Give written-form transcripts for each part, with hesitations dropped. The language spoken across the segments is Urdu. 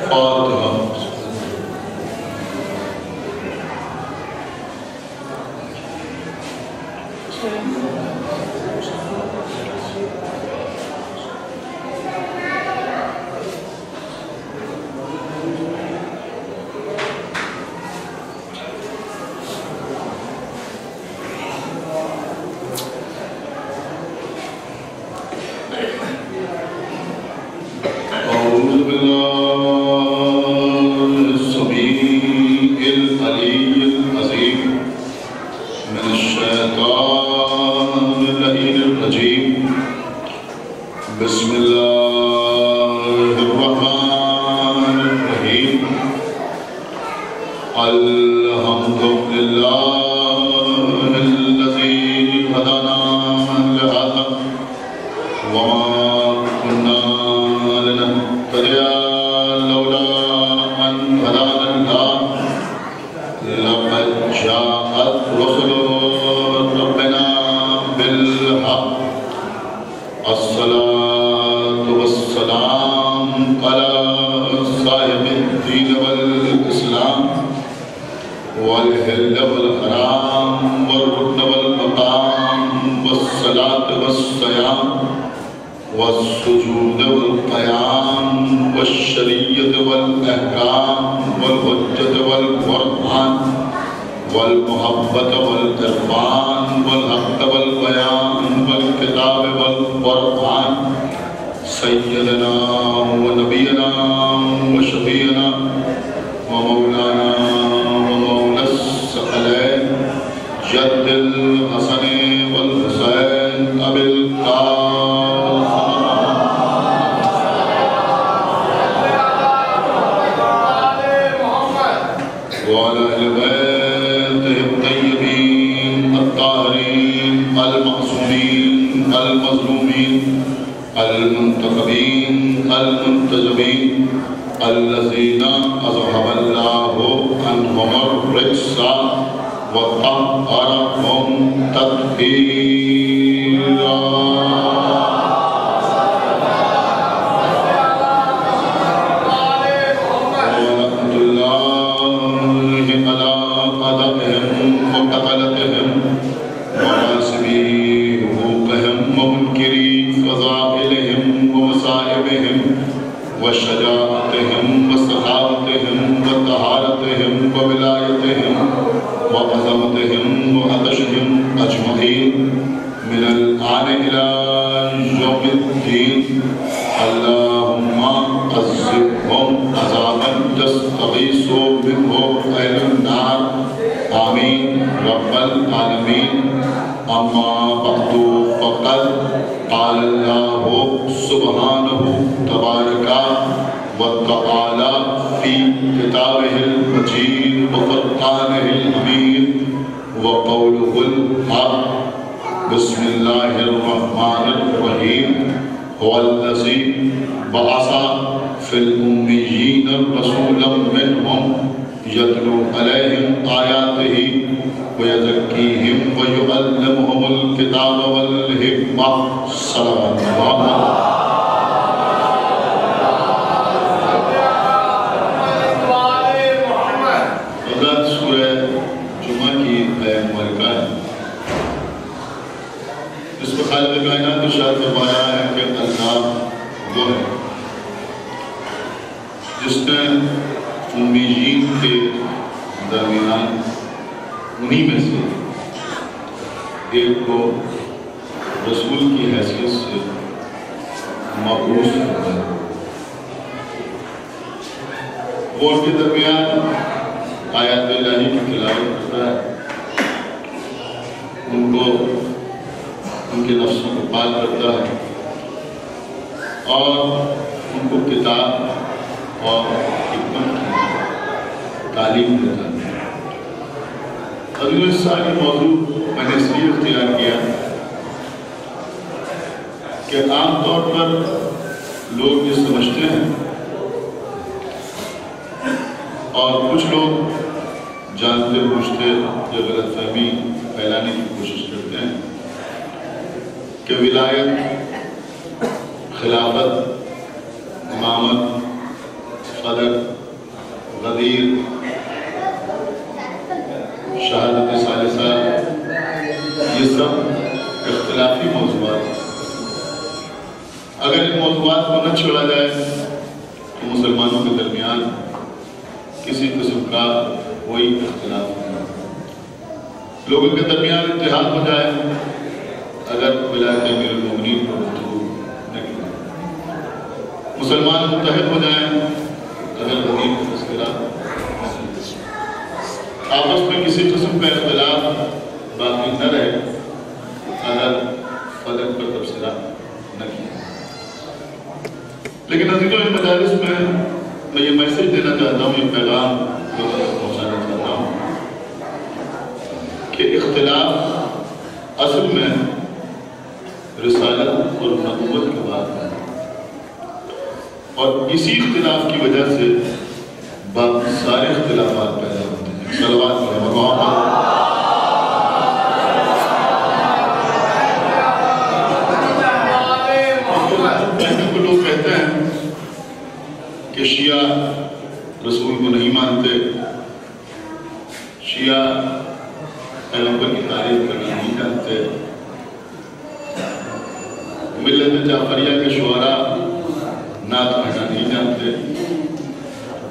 فاتحہ۔ بسم اللہ الرحمن الرحیم۔ الحمد للہ الذی ہدانا لہذا وما كنا لنهتدي لولا ان هدانا اللہ۔ لقد جاءت رسل ربنا بالحق۔ الصلاة والسلام على صاحب الدين والإسلام والحل والحرام والركن والمقام والصلاة والصيام والسجود والقيام والشريعة والأحكام والحجة والقرآن والمحبة والإرفان والحق والبيان والكتاب والقرآن سيدنا ونبينا وشفيعنا ومولانا ومولى الثقلين جد الحسن والحسين أبي القاسم وعلى أهل بيته الطيبين الطاهرين المعصومين المظلومين المنتخبين المنتجبين الذين أذهب الله عنهم الرجس وطهرهم تطهيرا۔ ورحمة الله على أعدائهم وقتلتهم وناصبي حقوقهم ومنكري فضائلهم ومصائبهم وشجاعتهم وسخاوتهم وطهارتهم وولايتهم وعظمتهم وعطشهم أجمعين من الآن إلى يوم الدين۔ اللهم عذبهم عذابا تستغيث منه أهل النار، آمين رب العالمين۔ أما بعد فقد قال الله سبحانه تبارك وتعالى في كتابه المجيد وفرقانه الحميد وقوله الحق۔ بسم الله الرحمن الرحيم۔ هو الذي بعث في الأميين رسولا منهم يتلو عليهم آياته ويزكيهم ويعلمهم الكتاب والحكمة۔ صلوات الله۔ سورہ جمعہ کی آیت مبارکہ ہے، اس پر خالق کائنات نے ارشاد فرمایا ہے کہ اللہ وہ ہے جس نے امیین کے درمیان انہی میں سے ایک کو رسول کی حیثیت سے مبعوث کرتا ہے۔ وہ ان کے درمیان آیات الہی کی تلاوت کرتا ہے، ان کو ان کے نفسوں کو پال کرتا ہے اور ان کو کتاب اور حکمت کی تعلیم دیتا ہے۔ اگلے سال یہ موضوع میں نے اس لیے اختیار کیا کہ عام طور پر لوگ یہ سمجھتے ہیں اور کچھ لوگ جانتے بوجھتے یا غلط فہمی پھیلانے کی کوشش کرتے ہیں کہ ولایت، خلافت، امامت قدر، غدیر، شہادت ثالثہ، یہ سب اختلافی موضوعات ہیں۔ اگر ان موضوعات کو نہ چھوڑا جائے تو مسلمانوں کے درمیان کسی قسم کا کوئی اختلاف نہیں، لوگوں کے درمیان اتحاد ہو جائے اگر ولایت امیر المومنین پر گفتگو نہ کی جائے، مسلمان متحد ہو جائیں اگر غدیر کا تذکرہ، آپس میں کسی قسم کا اختلاف باقی نہ رہے اگر فدق پر تبصرہ نہ کیا۔ لیکن عزیزوں، ان مجالس میں یہ میسج دینا چاہتا ہوں، یہ پیغام لوگوں تک پہنچانا چاہتا ہوں کہ اختلاف اصل میں رسالت اور نبوت کی بات ہے، اور اسی اختلاف کی وجہ سے باقی سارے اختلافات پیدا ہوتے ہیں۔ صلوات محمد کو لوگ کہتے ہیں کہ شیعہ رسول کو نہیں مانتے، شیعہ پیغمبر کی تعریف کرنا نہیں جانتے، ملت جعفریہ کے شعراء نعت پڑھنا نہیں جانتے،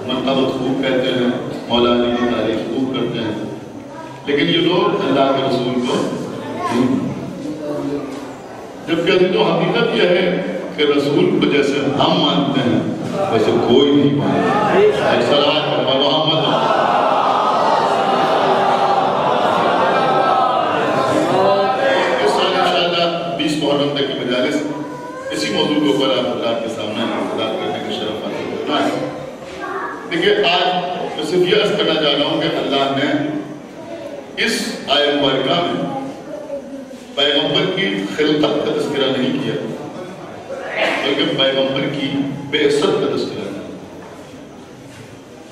مرتبت خوب کہتے ہیں، مولا علی کی تعریف خوب کرتے ہیں، لیکن یہ لوگ اللہ کے رسول کو نہیں مانتے۔ جبکہ عزیزوں، حقیقت یہ ہے کہ رسول کو جیسے ہم مانتے ہیں ویسے کوئی نہیں مانتا۔ صلوات پر محمد۔ اس سال انشاءاللہ 20 محرم تک کی مجالس اسی موضوع کے اوپر آپ اللہ کے سامنے بات کرنے کا شرف حاصل کرنا ہے۔ دیکھیے، آج میں صرف یہ عرض کرنا چاہ رہا ہوں کہ اللہ نے اس آیت مبارکہ میں پیغمبر کی خلقت کا تذکرہ نہیں کیا بلکہ پیغمبر کی بعثت کا تذکرہ کیا۔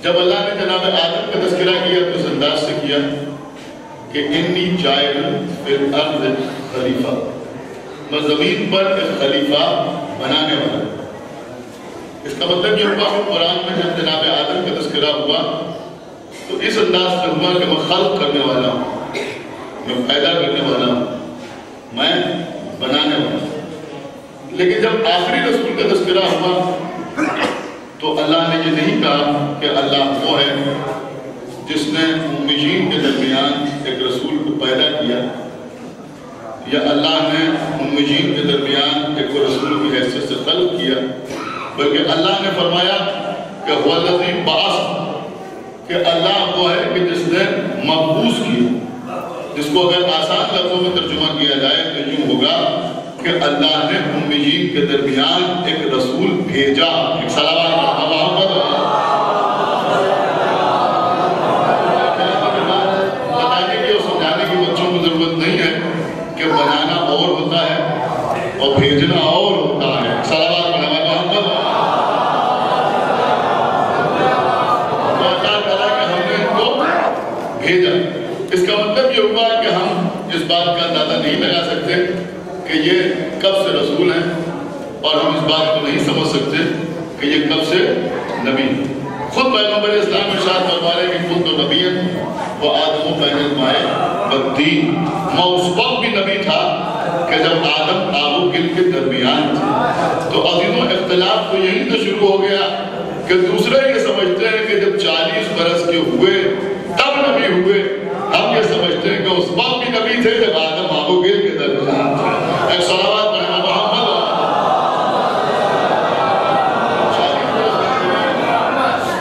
جب اللہ نے جناب آدم کا تذکرہ کیا تو اس انداز سے کیا کہ انی جاعل فی الارض خلیفہ، میں زمین پر ایک خلیفہ بنانے والا۔ اس کا مطلب یہ ہوا کہ قرآن میں جب جناب آدم کا تذکرہ ہوا تو اس انداز سے ہوا کہ میں خلق کرنے والا ہوں، میں پیدا کرنے والا ہوں، میں بنانے والا ہوں۔ لیکن جب آخری رسول کا تذکرہ ہوا تو اللہ نے یہ نہیں کہا کہ اللہ وہ ہے جس نے امیین کے درمیان ایک رسول کو پیدا کیا، یا اللہ نے امیین کے درمیان ایک رسول کی حیثیت سے خلق کیا، بلکہ اللہ نے فرمایا کہ هو الذی بعث، کہ اللہ وہ ہے کہ جس نے مبعوث کیا، جس کو اگر آسان لفظوں میں ترجمہ کیا جائے تو یوں ہوگا کہ اللہ نے امیین کے درمیان ایک رسول بھیجا۔ ایک صلوات محمد۔ بتانے کی اور سمجھانے کی بچوں کو ضرورت نہیں ہے کہ بنانا اور ہوتا ہے اور بھیجنا اور ہوتا ہے۔ صلوات محمد۔ تو اللہ تعالیٰ کہ ہم نے ان کو بھیجا، اس کا مطلب یہ ہوا کہ ہم اس بات کا اندازہ نہیں لگا سکتے کہ یہ کب سے رسول ہیں، اور ہم اس بات کو نہیں سمجھ سکتے کہ یہ کب سے نبی ہیں۔ خود پیغمبر اسلام ارشاد فرما رہے ہیں کہ کنت نبیًا وآدم بین الماء والطین، میں اس وقت بھی نبی تھا کہ جب آدم آب و گل کے درمیان تھے۔ تو عزیزوں، اختلاف تو یہیں تو شروع ہو گیا کہ دوسرے یہ سمجھتے ہیں کہ جب 40 برس کے ہوئے تب نبی ہوئے، ہم یہ سمجھتے ہیں کہ اس وقت بھی نبی تھے جب آدم آب و گل کے درمیان تھے۔ ایک صلوات محمد۔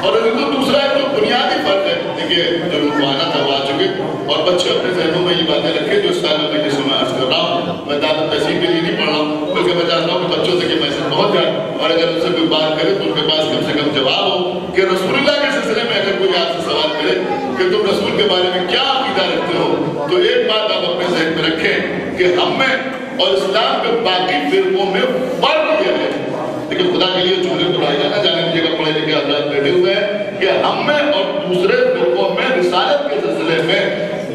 اور دوسرا ایک جو بنیادی فرق ہے، دیکھیے جو رکوانا کروا چکے اور بچے اپنے ذہنوں میں یہ باتیں رکھے جو اس سال میں جس میں عرض کر رہا ہوں، میں دعوت تحصیل کے لیے نہیں پڑھ رہا ہوں، بلکہ میں چاہتا ہوں کہ بچوں سے یہ میسج پہنچ جائے، اور اگر ان سے کوئی بات کرے تو ان کے پاس کم سے کم جواب ہو کہ رسول اللہ کے سلسلے میں اگر کوئی آپ سے سوال کرے کہ تم رسول کے بارے میں کیا عقیدہ رکھتے ہو، تو ایک بات آپ اپنے ذہن میں رکھیں کہ ہم میں اور اسلام کے باقی فرقوں میں فرق یہ ہے۔ لیکن خدا کے لیے جھولے کو ڈائی جانا جانے دیجیے گا، پڑھے لکھے حضرات بیٹھے ہوئے ہیں کہ ہم میں اور دوسرے فرقوں میں رسالت کے سلسلے میں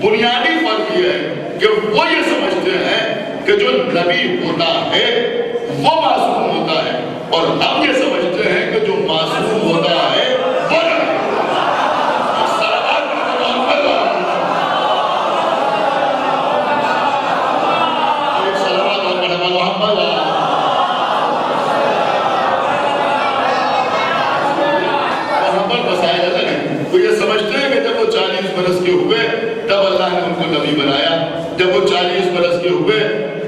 بنیادی فرق یہ ہے کہ وہ یہ سمجھتے ہیں کہ جو نبی ہوتا ہے وہ معصوم ہوتا ہے، اور ہم یہ سمجھتے ہیں کہ جو معصوم ہوتا ہے برس کے ہوئے تب اللہ نے ان کو نبی بنایا، جب وہ 40 برس کے ہوئے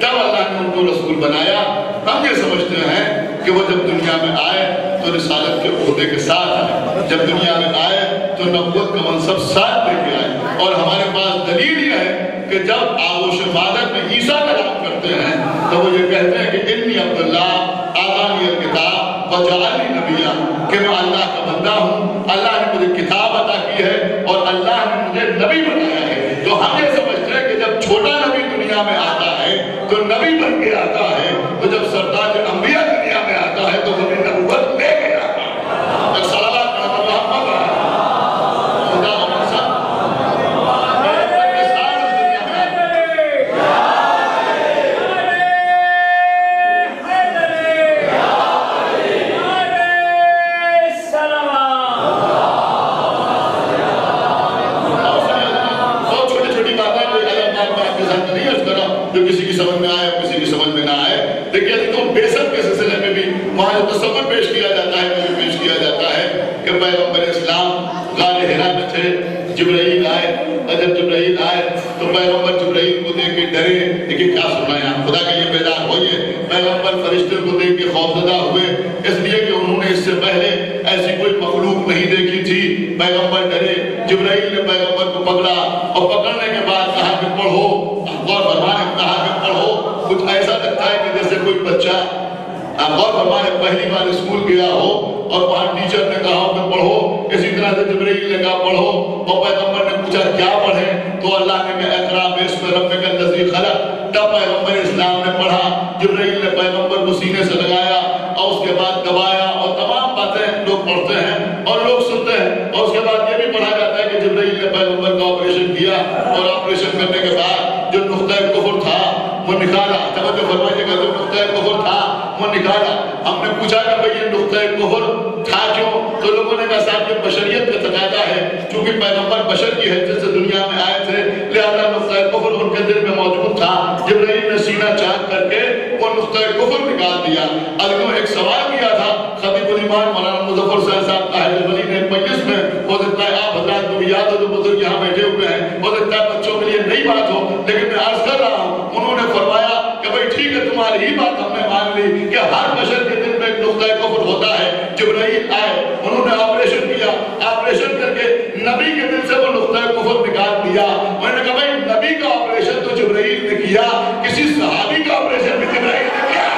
تب اللہ نے ان کو رسول بنایا۔ ہم یہ سمجھتے ہیں کہ وہ جب دنیا میں آئے تو رسالت کے عہدے کے ساتھ آئے، جب دنیا میں آئے تو نبوت کا منصب ساتھ لے کے آئے، اور ہمارے پاس دلیل یہ ہے کہ جب آغوش مادر میں عیسیٰ کا نام کرتے ہیں تو وہ یہ کہتے ہیں کہ انی عبداللہ آتانی الکتاب وجعلنی نبیہ، کہ میں اللہ کا بندہ ہوں، اللہ نے مجھے کتاب عطا کی ہے اور اللہ نے مجھے نبی بنایا ہے۔ تو ہم یہ سمجھتے ہیں کہ جب چھوٹا نبی دنیا میں آتا ہے تو نبی بن کے آتا ہے، تو جب سردار انبیاء دنیا میں آتا ہے تو وہ نبوت لے کے آتا ہے۔ ایک صلوات پڑھنا محمد خدا محمد صاحب جو کسی کی سمجھ میں آئے اور کسی کی سمجھ میں نہ آئے، لیکن تو بیسب کے سلسلے میں بھی وہاں جو تصور پیش کیا جاتا ہے وہ پیش کیا جاتا ہے کہ پیغمبر اسلام غار حرا میں تھے، جبرائیل آئے، اور جب جبرائیل آئے تو پیغمبر جبرائیل کو دیکھ کے ڈرے، لیکن کیا سننا ہے خدا کے لیے بیدار ہوئیے۔ پیغمبر فرشتے کو دیکھ کے خوفزدہ ہوئے، اس لیے کہ انہوں نے اس سے پہلے ایسی کوئی مخلوق نہیں دیکھی تھی۔ پیغمبر ڈرے، جبرائیل نے پیغمبر کو پکڑا اور پکڑنے کے بعد کہا کہ پڑھو، غور فرمائے، کہا کہ پڑھو۔ کچھ ایسا لگتا ہے کہ جیسے کوئی بچہ غور فرمائے پہلی بار اسکول گیا ہو اور وہاں ٹیچر نے کہا کہ پڑھو، اسی طرح سے جبرائیل نے کہا پڑھو، اور پیغمبر نے پوچھا کیا پڑھیں، تو اللہ نے کہا اقرأ باسم ربک الذی خلق۔ تب پیغمبر اسلام نے پڑھا، جبرائیل نے پیغمبر کو سینے سے لگایا اور اس کے بعد دبایا، اور تمام باتیں لوگ پڑھتے ہیں اور لوگ سنتے ہیں، اور اس کے بعد یہ بھی پڑھا جاتا ہے کہ جبرائیل نے پیغمبر کا آپریشن کیا، اور آپریشن کرنے کے بعد جو نقطۂ کفر تھا وہ نکالا۔ توجہ فرمائیے گا، جو نقطۂ کفر تھا وہ نکالا۔ ہم نے پوچھا کہ بھئی یہ نقطۂ کفر تھا کیوں؟ تو لوگوں نے کہا صاحب یہ بشریت کا تقاضا ہے، چونکہ پیغمبر بشر کی حیثیت سے دنیا میں آئے تھے، لہذا نقطۂ کفر ان کے دل میں موجود تھا۔ جبرائیل نے سینہ چاک کر کے وہ نقطۂ کفر نکال دیا۔ اب ایک سوال کیا تھا خطیب الایمان مولانا مظفر صاحب طاہر ولی نے مجلس میں، ہو سکتا ہے آپ حضرات کو بھی یاد ہو جو بزرگ یہاں بیٹھے ہوئے ہیں، ہو سکتا ہے بچوں کے لیے نئی بات ہو، لیکن میں عرض کر رہا ہوں، انہوں نے فرمایا کہ بھئی ٹھیک ہے تمہاری ہی بات ہم نے مان لی کہ ہر بشر کے دل میں ایک نقطۂ کفر ہوتا ہے۔ جبرائیل آئے، انہوں نے آپریشن کیا، آپریشن کر کے نبی کے دل سے وہ نقطۂ کفر نکال دیا۔ انہوں نے کہا بھئی نبی کا آپریشن تو جبرائیل نے کیا، کسی صحابی کا آپریشن بھی جبرائیل نے کیا۔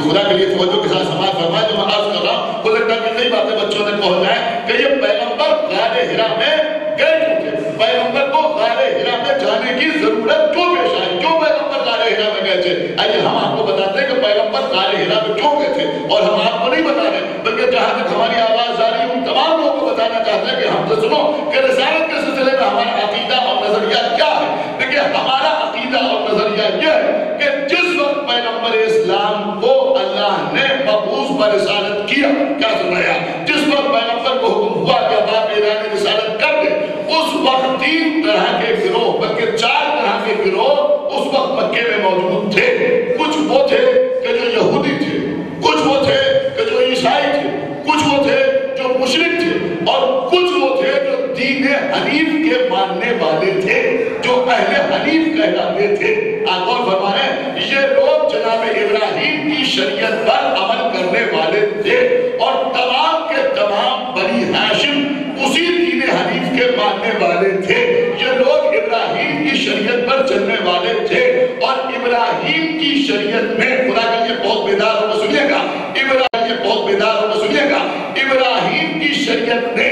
خدا کے لیے توجہ کے ساتھ سماعت فرمائے جو میں عرض کر رہا ہوں، ہو سکتا ہے کہ نئی باتیں بچوں تک پہنچ جائیں کہ یہ پیغمبر غار حرا میں گئے کیوں تھے، پیغمبر کو غار حرا میں جانے کی ضرورت کیوں پیش آئی، کیوں پیغمبر غار حرا میں گئے تھے؟ آئیے ہم آپ کو بتاتے ہیں کہ پیغمبر غار حرا میں کیوں گئے تھے، اور ہم آپ کو نہیں بتا رہے بلکہ جہاں تک ہماری آواز آ رہی ہے ان تمام لوگوں کو بتانا چاہتے ہیں کہ ہم سے سنو کہ رسالت کے سلسلے میں ہمارا عقیدہ اور نظریہ کیا ہے۔ دیکھیے ہمارا عقیدہ اور نظریہ یہ ہے کہ جس وقت پیغمبر اسلام کو اللہ نے مبعوث پر رسالت کیا، کیا سن رہے ہیں، جس وقت پیغمبر کو حکم ہوا کہ اب آپ اعلان رسالت کر دیں، اس وقت 3 طرح کے گروہ بلکہ 4 طرح کے گروہ اس وقت مکے میں موجود تھے۔ کچھ وہ تھے کہ جو یہودی تھے، کچھ وہ تھے کہ جو عیسائی تھے، کچھ وہ تھے جو مشرک تھے، اور کچھ وہ تھے جو دین حنیف کے ماننے والے تھے، جو اہل حنیف کہلاتے تھے۔ آپ غور فرمائیں، یہ لوگ جناب ابراہیم کی شریعت پر عمل کرنے والے تھے، اور تمام کے تمام بنی ہاشم اسی دین حنیف کے ماننے والے تھے۔ یہ لوگ ابراہیم کی شریعت پر چلنے والے تھے، اور ابراہیم کی شریعت میں خدا کے لیے بہت بیدار ہو کے سنیے گا، بہت بیدار ہو کے سنیے گا، ابراہیم کی شریعت نے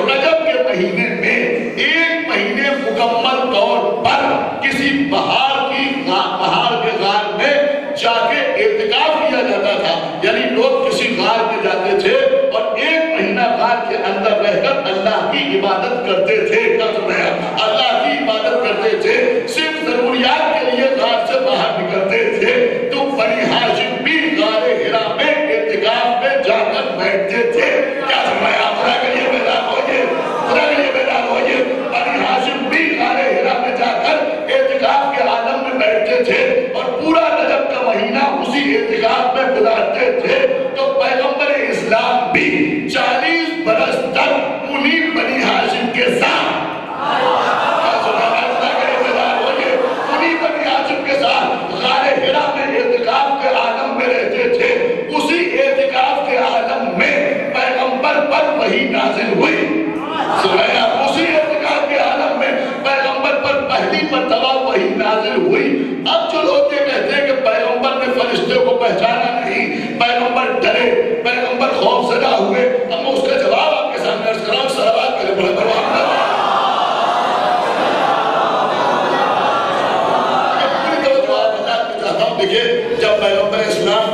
رجب کے مہینے میں 1 مہینے مکمل طور پر کسی پہاڑ کے غار میں جا کے اعتکاف کیا جاتا تھا، یعنی لوگ کسی غار میں جاتے تھے اور 1 مہینہ غار کے اندر رہ اللہ کی عبادت کرتے تھے، اللہ کی عبادت کرتے تھے، صرف ضروریات کے لیے غار سے باہر نکلتے تھے، تو بنی ہاشم بھی غار حرا میں اعتکاف میں جا کر بیٹھتے تھے۔ کیا فرمایا؟ خدا کے لیے بیدار ہوئیے، خدا کے لیے بیدار ہوئیے۔ بنی ہاشم بھی غار حرا میں جا کر اعتکاف کے عالم میں بیٹھتے تھے اور پورا رجب کا مہینہ اسی اعتکاف میں گزارتے تھے۔ تو پیغمبر اسلام بھی 40 برس تک انہی بنی ہاشم کے ساتھ غار حرا میں اعتکاف کے عالم میں رہتے تھے۔ اسی اعتکاف کے عالم میں پیغمبر پر وحی نازل ہوئی۔ اسی اعتکاف کے عالم میں پیغمبر پر پہلی مرتبہ وحی نازل ہوئی۔ اب جو لوگ یہ کہتے ہیں کہ پیغمبر نے فرشتے کو پہچانا نہیں، پیغمبر ڈرے، پیغمبر خوف زدہ ہوئے، اب میں اس کا جواب آپ کے سامنے عرض کراؤں۔ صلوات پہلے بڑھے بڑھوا دیکھئے، جب پیغمبر اسلام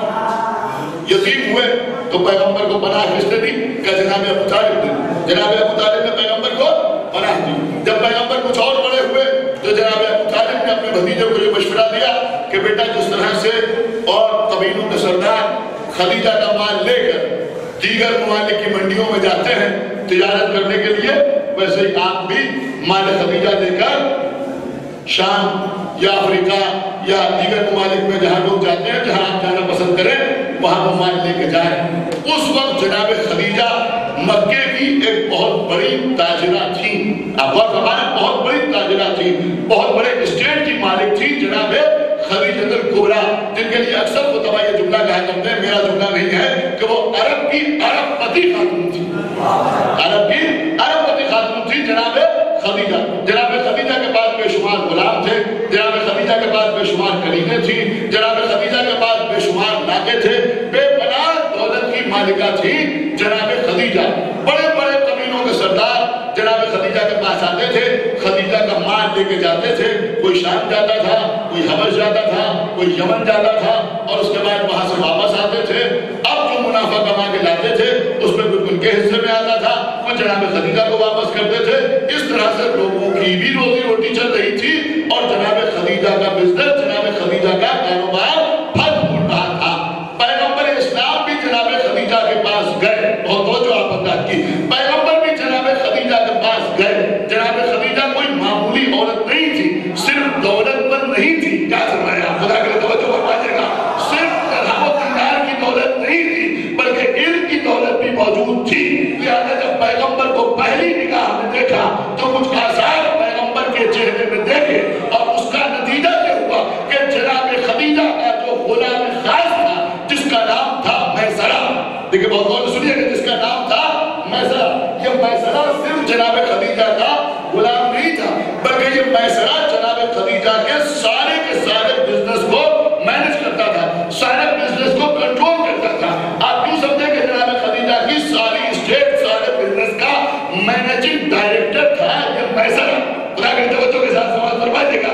یتیم ہوئے تو پیغمبر کو پناہ کس نے دی؟ کہ جناب ابو طالب نے، جناب ابو طالب نے پیغمبر کو پناہ دی۔ جب پیغمبر کچھ اور بڑے ہوئے تو جناب ابو طالب نے اپنے بھتیجے کو یہ مشورہ دیا کہ بیٹا جس طرح سے اور قبیلوں کے سردار خدیجہ کا مال لے کر دیگر ممالک کی منڈیوں میں جاتے ہیں تجارت کرنے کے لیے، ویسے ہی آپ بھی مال خدیجہ لے کر شام یا افریقہ یا دیگر ممالک میں جہاں لوگ جاتے ہیں، جہاں آپ جانا پسند کریں وہاں وہ مال لے کے جائیں۔ اس وقت جناب خدیجہ مکے کی ایک بہت بڑی تاجرہ تھی، آپ غور فرمائیں، بہت بڑی تاجرہ تھی، بہت بڑے اسٹیٹ کی مالک تھی جناب خدیجہ الکبریٰ، جن کے لیے اکثر وہ تمہیں یہ جملہ کہا کرتے ہیں، میرا جملہ نہیں ہے، کہ وہ عرب کی عرب پتی خاتون تھی، عرب کی عرب پتی خاتون تھی جناب خدیجہ۔ جناب خدیجہ کے پاس بے شمار غلام تھے، جناب خدیجہ کے پاس بے شمار کلیمیں تھیں، جناب خدیجہ کے پاس بے شمار ناکے تھے، بے پناہ دولت کی مالکہ تھی جناب خدیجہ۔ بڑے بڑے قبیلوں کے سردار جناب خدیجہ کے پاس آتے تھے، خدیجہ کا مال لے کے جاتے تھے، کوئی شام جاتا تھا، کوئی حبش جاتا تھا، کوئی یمن جاتا تھا، اور اس کے بعد وہاں سے واپس آتے تھے۔ اب جو منافع کما کے لاتے تھے اس میں کچھ ان کے حصے میں آتا تھا، وہ جناب خدیجہ کو واپس کرتے تھے۔ اس طرح سے لوگوں کی بھی روزی روٹی چل رہی تھی اور جناب خدیجہ کا بزنس، جناب خدیجہ کا کاروبار پھل پھول رہا تھا۔ پیغمبر اسلام بھی جناب خدیجہ کے پاس گئے، بہت توجہ آپ بات کی، پیغمبر بھی جناب خدیجہ کے پاس گئے۔ جناب خدیجہ کوئی معمولی عورت نہیں تھی، صرف دولت پر نہیں تھی، کیا فرمایا؟ خدا کے توجہ فرمائیے گا، صرف درہم و دینار کی دولت نہیں تھی بلکہ علم کی دولت بھی موجود تھی۔ لہذا جب پیغمبر کو پہلی نگاہ میں دیکھا تو کچھ آثار پیغمبر کے چہرے میں دیکھے اور اس کا نتیجہ یہ ہوا کہ جناب خدیجہ کا جو غلام خاص تھا جس کا نام تھا میسرہ، دیکھیں بہت غور سے سنیے کہ جس کا نام تھا میسرہ، یہ میسرہ صرف جناب خدیجہ کا غلام نہیں تھا بلکہ یہ میسرہ جناب خدیجہ کے سارے بزنس کو مینج کرتا تھا، سارے بزنس کو کنٹرول کرتا تھا۔ آپ کیوں سمجھیں کہ جناب خدیجہ کی ساری اسٹیٹ سارے بزنس کا مینیجنگ ڈائریکٹر تھا یہ میسرہ؟ خدا کے توجہ کے ساتھ سمجھ فرمائیے گا،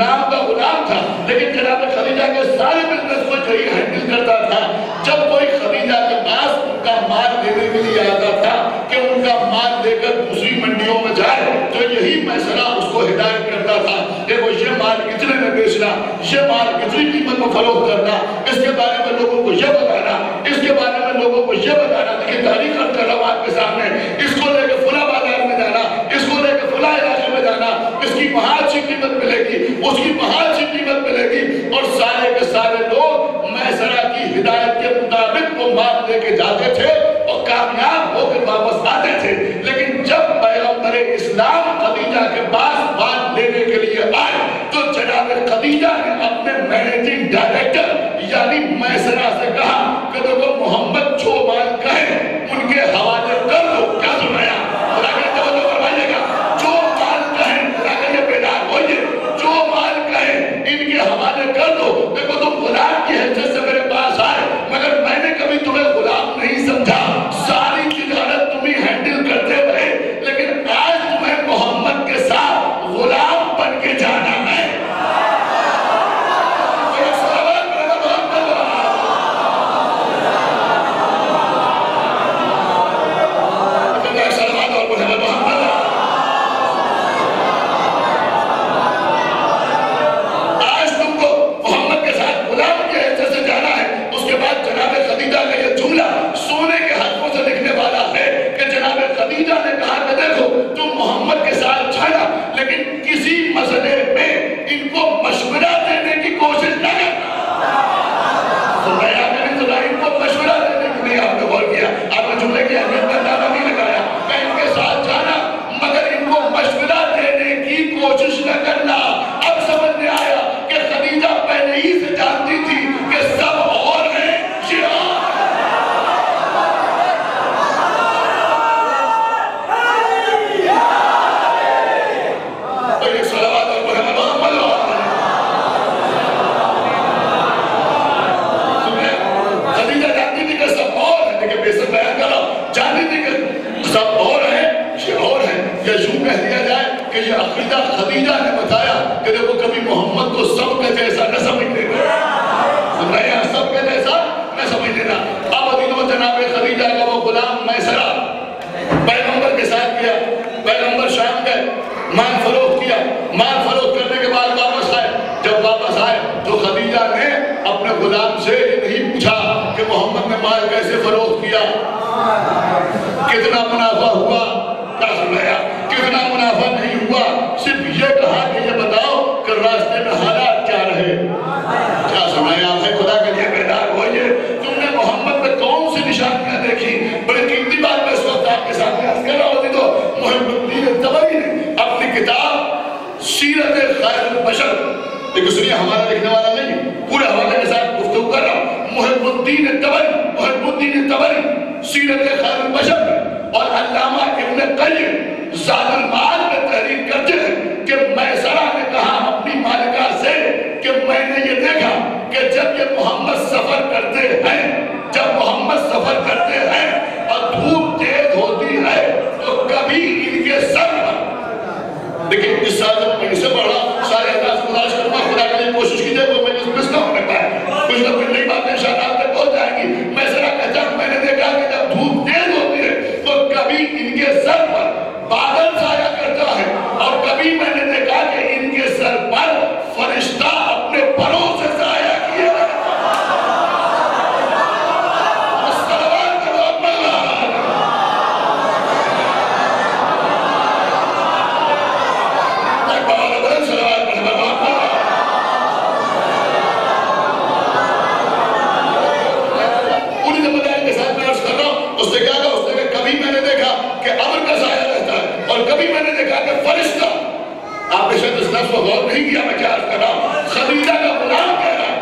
نام کا غلام تھا لیکن جناب خدیجہ کے سارے بزنس کو جو ہی ہینڈل کرتا تھا۔ جب کوئی خدیجہ کے پاس ان کا مال لینے کے لیے آتا تھا کہ ان کا مال لے کر دوسری منڈیوں میں جائے تو یہی میسرہ اس کو ہدایت کرتا تھا کہ وہ یہ مال کتنے میں بیچنا، یہ مال کتنی قیمت میں فروخت کرنا، اس کے بارے میں لوگوں کو یہ بتانا، اس کے بارے میں لوگوں کو یہ بتانا۔ دیکھیں تاریخ کر رہا ہوں آپ کے سامنے، اس کو لے کے فلاں بازار میں جانا، اس کو لے کے فلاں علاقے میں جانا، اس کی وہاں اچھی قیمت ملے گی، اس کی وہاں اچھی قیمت ملے گی، اور سارے کے سارے لوگ میسرہ کی ہدایت کے مطابق وہ مال لے کے جاتے تھے اور کامیاب ہو کے واپس آتے تھے۔ لیکن جب پیغمبر اسلام خدیجہ کے پاس مال لینے کے لیے آئے تو جناب خدیجہ نے اپنے مینیجنگ ڈائریکٹر یعنی میسرہ سے کہا کہ دیکھو محمد جو مال کہے ان کے حوالے کر دو۔ کیا سنایا؟ خدا کے توجہ فرمائیے گا، جو مال کہیں، خدا کے یہ بیدار ہوئیے، جو مال کہیں ان کے حوالے کر دو۔ دیکھو تم غلام کی حیثیت سے میرے پاس آئے مگر میں نے کبھی تمہیں غلام نہیں سمجھا، ساری تجارت تم ہی ہینڈل کرتے رہے، لیکن آج تمہیں محمد کے ساتھ غلام بن کے جانا ہے۔ کہ یہ عقیدہ خدیجہ نے بتایا کہ دیکھو کبھی محمد کو سب کے جیسا نہ سمجھ لینا، سب کے جیسا نہ سمجھ لینا۔ اب عزیزو جناب خدیجہ کا وہ غلام میسرہ پیغمبر کے ساتھ کیا، پیغمبر شام گئے، مال فروخت کیا، مال فروخت کرنے کے بعد واپس آئے، جب واپس آئے تو خدیجہ نے اپنے غلام سے نہیں پوچھا کہ محمد نے مال کیسے فروخت کیا، کتنا منافع ہوا، کیا سمجھایا، کتنا منافع نہیں ہوا، صرف یہ کہا کہ یہ بتاؤ کہ راستے میں حالات کیا رہے۔ کیا سمجھایا، اے خدا کے لیے بیدار ہوئیے، تم نے محمد میں کون سی نشانیاں دیکھی؟ بڑی قیمتی بات میں اس وقت آپ کے سامنے عرض کر رہا ہوتی تو محب الدین طبری نے اپنی کتاب سیرت خیر البشر، لیکن سنیے ہمارا لکھنے والا نہیں، پورے حوالے کے ساتھ گفتگو کر رہا ہوں، محب الدین طبری سیرت خیر البشر اور علامہ ابن قیم زاد المعاد میں تحریر کرتے ہیں کہ میسرہ نے کہا اپنی مالکہ سے کہ میں نے یہ دیکھا کہ جب یہ محمد سفر کرتے ہیں، جب محمد سفر کرتے ہیں اور دھوپ تیز ہوتی ہے تو کبھی ان کے سر پر، لیکن اس سال جب میں اسے پڑھا سارے انداز گزارش کروں گا، خدا کے لیے کوشش کیجئے وہ میں اس نہ ہونے پائے، کچھ نہ کچھ نئی باتیں انشاءاللہ آپ تک پہنچ جائیں گی۔ میسرہ کہتا میں نے دیکھا کہ جب دھوپ تیز ہوتی ہے تو کبھی ان کے سر پر بادل سایہ کرتا ہے اور کبھی میں نے دیکھا کہ ان کے سر پر فرشتہ اپنے پروں سے سایہ کیے غور نہیں کیا، میں کیا عرض کر رہا ہوں، خدیجہ کا غلام کہہ رہا ہے،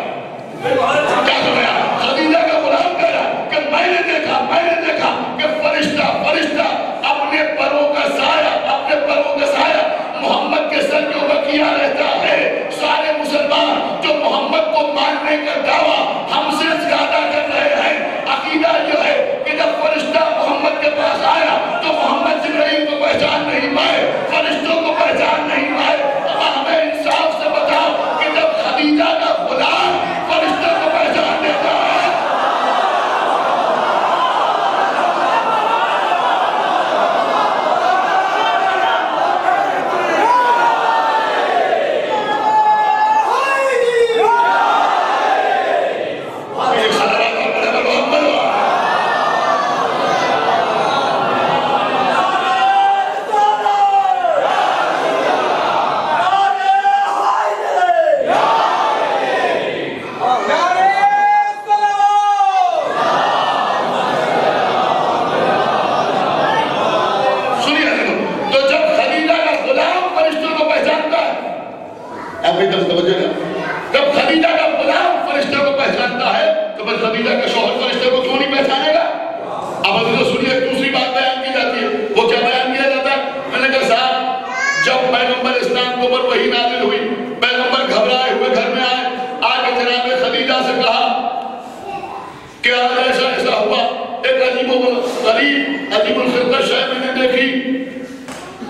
کیا سمجھا، خدیجہ کا غلام کہہ رہا ہے کہ میں نے دیکھا کہ فرشتہ اپنے پروں کا سایہ محمد کے سر کے اوپر کیا رہتا ہے۔ سارے مسلمان جو محمد کو ماننے کا دعویٰ ہم سے زیادہ کر رہے ہیں، عقیدہ یہ ہے کہ جب فرشتہ محمد کے پاس آیا تو محمد جبرائیل کو پہچان نہیں پائے، فرشتوں کو پہچان نہیں پائے۔ ہمیں انصاف سے بتاؤ کہ جب خدیجہ کا غلام فرشتہ کو پہچان دیتا ہے، جب خدیجہ کا غلام فرشتے کو پہچانتا ہے تو بس خدیجہ کا شوہر فرشتے کو کیوں نہیں پہچانے گا؟ اب عزیزو سنیے دوسری بات بیان کی جاتی ہے، وہ کیا بیان کیا جاتا ہے؟ میں نے کہا صاحب جب پیغمبر اسلام کو پر وحی نازل ہوئی، پیغمبر گھبرائے ہوئے گھر میں آئے، آگے جناب خدیجہ سے کہا کہ آج ایسا ہوا، ایک عجیب الخلقہ شے میں نے دیکھی،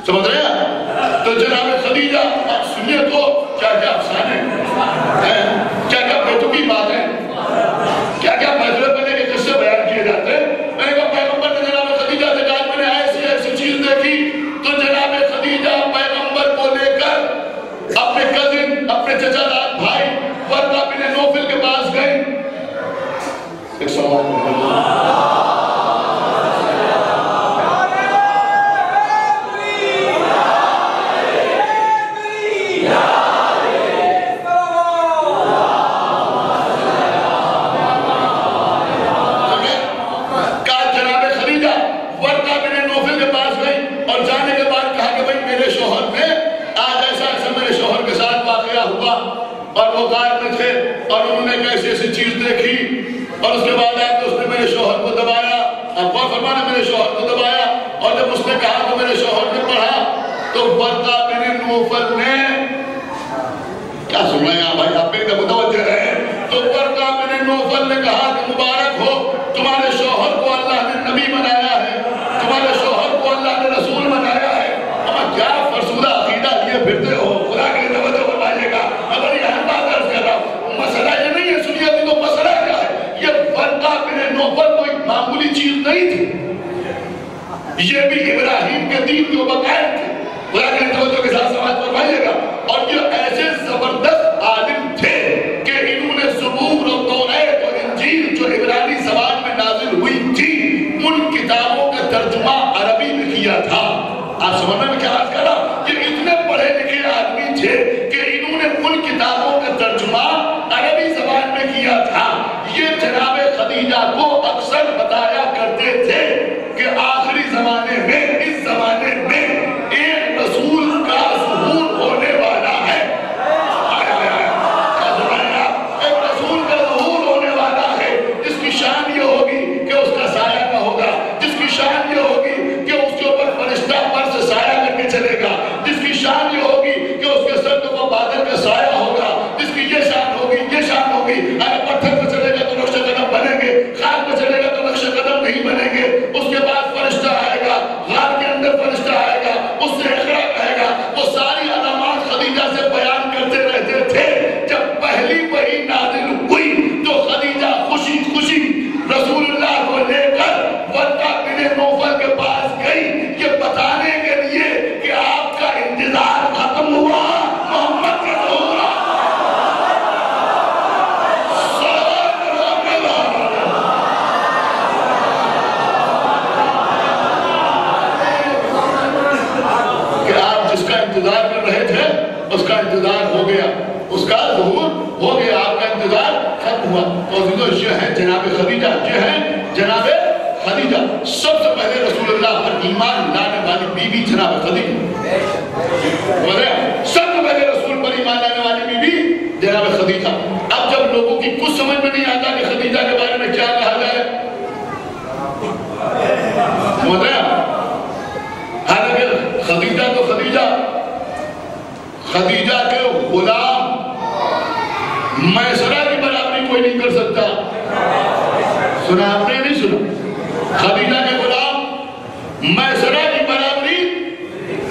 سمجھ رہے ہیں؟ تو جناب خدیجہ سنیے تو کیا کیا افسانے ہیں، کیا کیا بیتوکی بات ہے، کیا کیا فیصلے کرنے کے قصے بیان کیے جاتے ہیں۔ میں نے کہا پیغمبر نے جناب خدیجہ سے کہا میں نے ایسی چیز دیکھی، تو جناب خدیجہ پیغمبر کو لے کر اپنے کزن، اپنے چچا داد بھائی ورقہ بن نوفل کے پاس گئے۔ ایک سوال اور وہ غائب میں تھے اور انہوں نے ایسی ایسی چیز دیکھی، اور اس کے بعد آئے تو اس نے میرے شوہر کو دبایا، اب غور فرمانا، میرے شوہر کو دبایا، اور جب اس نے کہا تو میرے شوہر نے پڑھا تو ورقہ بن نوفل نے کیا سن رہے ہیں بھائی، آپ میرے متوجہ رہے، تو ورقہ بن نوفل نے کہا کہ مبارک ہو تمہارے شوہر کو اللہ نے نبی بنایا ہے، تمہارے شوہر کو اللہ نے رسول بنایا ہے۔ اما کیا فرسودہ عقیدہ نہیں تھے، یہ بھی ابراہیم کے دین کے اوپر قائم تھے۔ لیکن توجہ کے ساتھ سماعت فرمائیے گا، اور یہ ایسے زبردست عالم تھے کہ انہوں نے زبور اور توریت اور انجیل جو عبرانی زبان میں نازل ہوئی تھی، ان کتابوں کا ترجمہ عربی میں کیا تھا۔ آپ سمجھنے میں کیا عرض کر رہا؟ یہ اتنے پڑھے لکھے آدمی تھے کہ انہوں نے ان کتابوں کا ترجمہ عربی زبان میں کیا تھا۔ یہ جناب خدیجہ کو اکثر بتایا کرتے تھے کہ آخری زمانے میں، اس زمانے میں ایک رسول کا ظہور ہونے والا ہے۔ ایک رسول کا ظہور ہونے والا ہے، جس کی شان یہ ہوگی کہ اس کا سایہ نہ ہوگا، جس کی شان یہ ہوگی کہ اس کے اوپر فرشتہ پر سے سایہ کر کے چلے گا، جس کی شان یہ ہوگی کہ اس کے سر کے اوپر بادل کا سایہ ہوگا، جس کی یہ شان ہوگی، یہ شان ہوگی۔ اگر پتھر پہ چلے گا تو نقش قدم بنیں گے، خاک پہ چلے گا تو نقش قدم نہیں بنیں گے۔ اس کے بعد فرشتہ آئے گا، غار کے اندر فرشتہ آئے گا، اس سے اقرا کہے گا۔ وہ ساری علامات خدیجہ سے بیان کرتے رہتے تھے۔ جب پہلی وحی نازل ہوئی تو خدیجہ خوشی خوشی رسول اللہ کو لے کر ورقہ بن نوفل کے پاس گئی، یہ بتانے کے لیے کہ آپ کا انتظار ختم ہوا، محمد کا ظہور آ کہ آپ جس کا انتظار کر رہے تھے اس کا انتظار ہو گیا، اس کا ظہور ہو گیا، آپ کا انتظار ختم ہوا۔ اور یہ ہے جناب خدیجہ، یہ ہے جناب خدیجہ، سب سے پہلے رسول اللہ پر ایمان لانے والی بی بی جناب خدیجہ۔ سب سے پہلے رسول پر ایمان لانے والی بی بی جناب خدیجہ۔ اب جب لوگوں کی کچھ سمجھ میں نہیں آتا کہ خدیجہ کے بارے میں کیا کہا جائے، حالانکہ خدیجہ تو خدیجہ کے غلام میسرہ کی برابری کوئی نہیں کر سکتا۔ سنا آپ نے نہیں سنا؟ خدیجہ کے غلام میسرہ کی برابری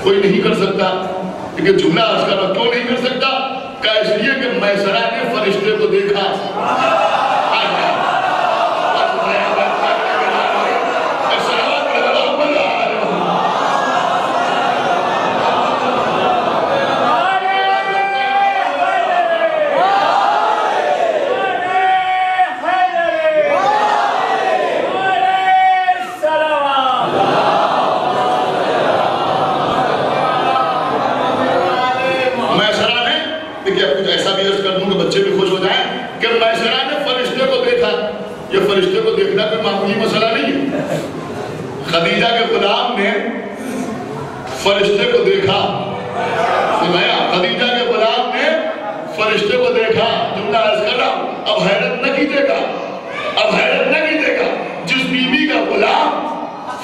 کوئی نہیں کر سکتا۔ لیکن جملہ عرض کر رہا کیوں نہیں کر سکتا؟ کہا اس لیے کہ میسرہ نے فرشتے کو دیکھا۔ یہ فرشتے کو دیکھنا کوئی معمولی مسئلہ نہیں ہے۔ خدیجہ کے غلام نے فرشتے کو دیکھا، سنایا، خدیجہ کے غلام نے فرشتے کو دیکھا۔ جملہ عرض کر رہا ہوں، اب حیرت نہ کیجیے گا، اب حیرت نہ کیجیے گا، جس بی بی کا غلام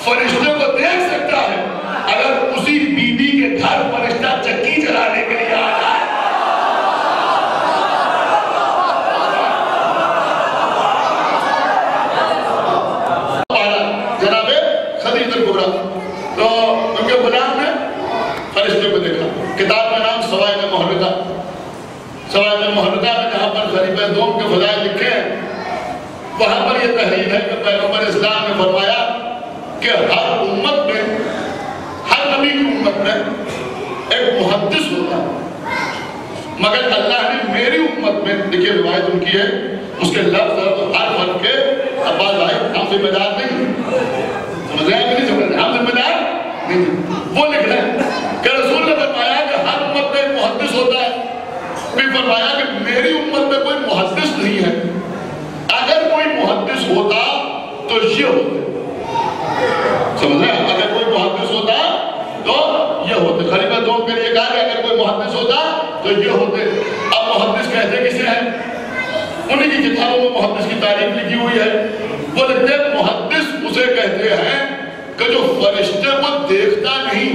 فرشتے کو دیکھ سکتا ہے، اگر اسی بی بی کے گھر فرشتہ چکی چلانے کے لیے آ جائے، تو ان کے غلام نے فرشتے کو دیکھا۔ کتاب کا نام سوائد محرقہ، سوائد محرقہ میں جہاں پر خلیفہ دوم کے فضائل لکھے ہیں، وہاں پر یہ تحریر ہے کہ پیغمبر اسلام نے فرمایا کہ ہر امت میں، ہر نبی کی امت میں ایک محدث ہوتا ہے، مگر اللہ نے میری امت میں، دیکھیے روایت ان کی ہے، اس کے لفظ اور ہر فرق کے اباز آئے، ہم ذمہ دار نہیں، سمجھ رہے ہیں کہ نہیں سمجھ رہے ہیں؟ ہم ذمہ دار نہیں، وہ لکھ رہے ہیں کہ رسول نے فرمایا کہ ہر امت میں ایک محدث ہوتا ہے، پھر فرمایا کہ میری امت میں کوئی محدث نہیں ہے، اگر کوئی محدث ہوتا تو یہ ہوتے، سمجھ رہے ہیں؟ اگر کوئی محدث ہوتا تو یہ ہوتے، خلیفہ دوم کے لیے کہا کہ اگر کوئی محدث ہوتا تو یہ ہوتے۔ اب محدث کہتے کسے ہیں؟ انہی کی کتابوں میں محدث کی تعریف لکھی ہوئی ہے، وہ لکھتے ہیں محدث اسے کہتے ہیں کہ جو فرشتے کو دیکھتا نہیں،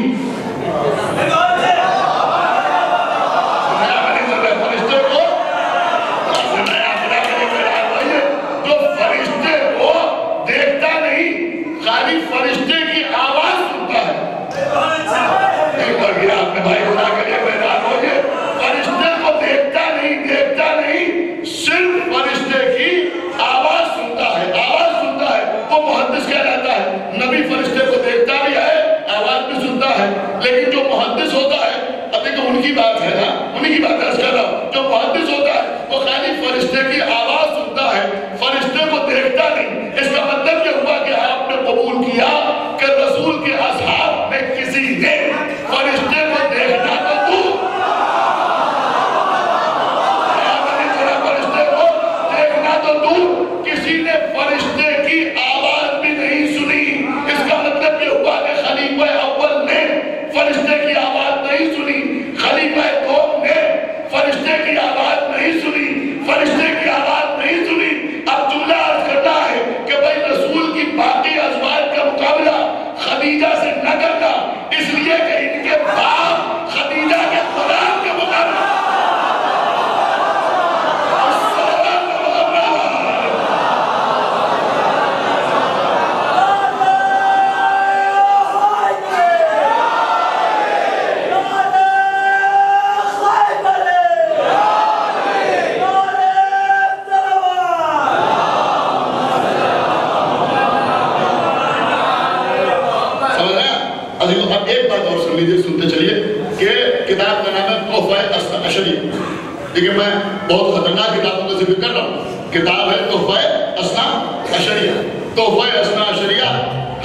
فرشتے کو، جو فرشتے کو دیکھتا نہیں، خالی فرشتے کی آواز سنتا ہے۔ ایک بار گیا آپ نے بھائی خدا کے لیے بیدار ہو گئے، فرشتے کو دیکھتا نہیں، دیکھتا نہیں، صرف فرشتے کی آواز سنتا ہے، آواز سنتا ہے، وہ محدث کہلاتا ہے۔ لیکن جو محدث ہوتا ہے، اب دیکھو ان کی بات ہے نا، انہیں کی بات عرض کر رہا ہوں، جو محدث ہوتا ہے وہ خالی فرشتے کی آواز سنتا ہے، فرشتے کو دیکھتا نہیں۔ اس کا مطلب یہ ہوا کہ آپ نے قبول کیا کہ رسول کے اصحاب میں کسی نے فرشتے کو دیکھنا تو دور، فرشتے کو دیکھنا تو دور، کسی نے فرشتے کی آواز بھی نہیں سنی۔ اس کا مطلب یہ ہوا کہ خلیفہ اول نے فرشتے کی آواز نہیں سنی، خلیفہ دوم نے فرشتے کی آواز نہیں سنی، فرشتے کی آواز نہیں سنی۔ اب جملہ عرض کرنا ہے کہ بھئی رسول کی باقی ازواج کا مقابلہ خدیجہ سے نہ کرنا، اس لیے کہ ان کے باپ خدیجہ کے غلام کے مقابلہ سنتے چلیے کہ کتاب کا نام ہے تحفہ اثنا عشریہ۔ دیکھیں میں بہت خطرناک کتابوں کا ذکر کر رہا ہوں، کتاب ہے تحفہ اثنا عشریہ۔ تحفہ اثنا عشریہ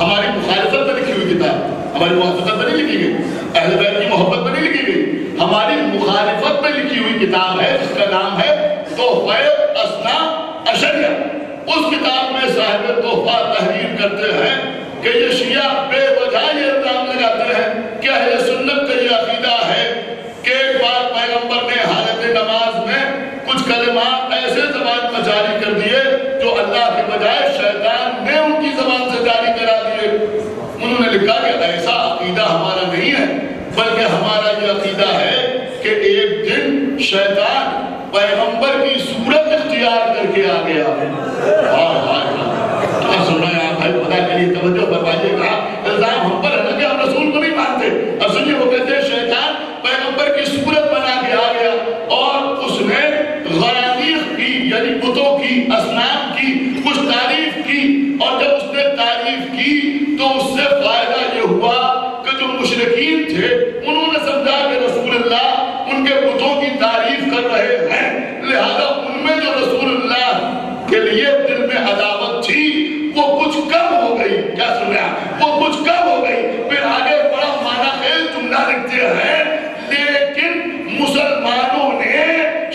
ہماری مخالفت میں لکھی ہوئی کتاب، ہماری موافقت میں نہیں لکھی گئی، اہل بیت کی محبت میں نہیں لکھی گئی، ہماری مخالفت میں لکھی ہوئی کتاب ہے جس کا نام ہے تحفہ اثنا عشریہ۔ اس کتاب میں صاحب تحفہ تحریر کرتے ہیں کہ یہ شیعہ بے وجہ یہ الزام لگاتے ہیں کہ اہل سنت کا یہ عقیدہ ہے کہ ایک بار پیغمبر نے حالت نماز میں کچھ کلمات ایسے زبان میں جاری کر دیے جو اللہ کے بجائے شیطان نے ان کی زبان سے جاری کرا دیے۔ انہوں نے لکھا کہ ایسا عقیدہ ہمارا نہیں ہے، بلکہ ہمارا یہ عقیدہ ہے کہ ایک دن شیطان پیغمبر کی صورت اختیار کر کے آ گیا۔ کیا سن رہے ہیں آپ بھائی؟ خدا کے لیے توجہ فرمائیے گا، الزام ہم پر ہے نا کہ ہم رسول کو نہیں مانتے۔ اب سنیے وہ کہتے ہیں شیطان پیغمبر کی صورت بنا کے آ گیا اور اس نے غرانیق کی یعنی بتوں کی اصنام کی کچھ تعریف کی، اور جب اس نے تعریف کی تو اس سے فائدہ یہ ہوا کہ جو مشرکین تھے انہوں نے سمجھا کہ رسول اللہ ان کے بتوں کی تعریف کر رہے ہیں، لہذا ان میں جو رسول اللہ کے لیے دل میں عداوت تھی وہ کچھ کم ہو گئی۔ کیا سن رہے ہیں؟ وہ کچھ کم ہو گئی۔ پھر آگے بڑا معنی خیز جملہ لکھتے ہیں، لیکن مسلمانوں نے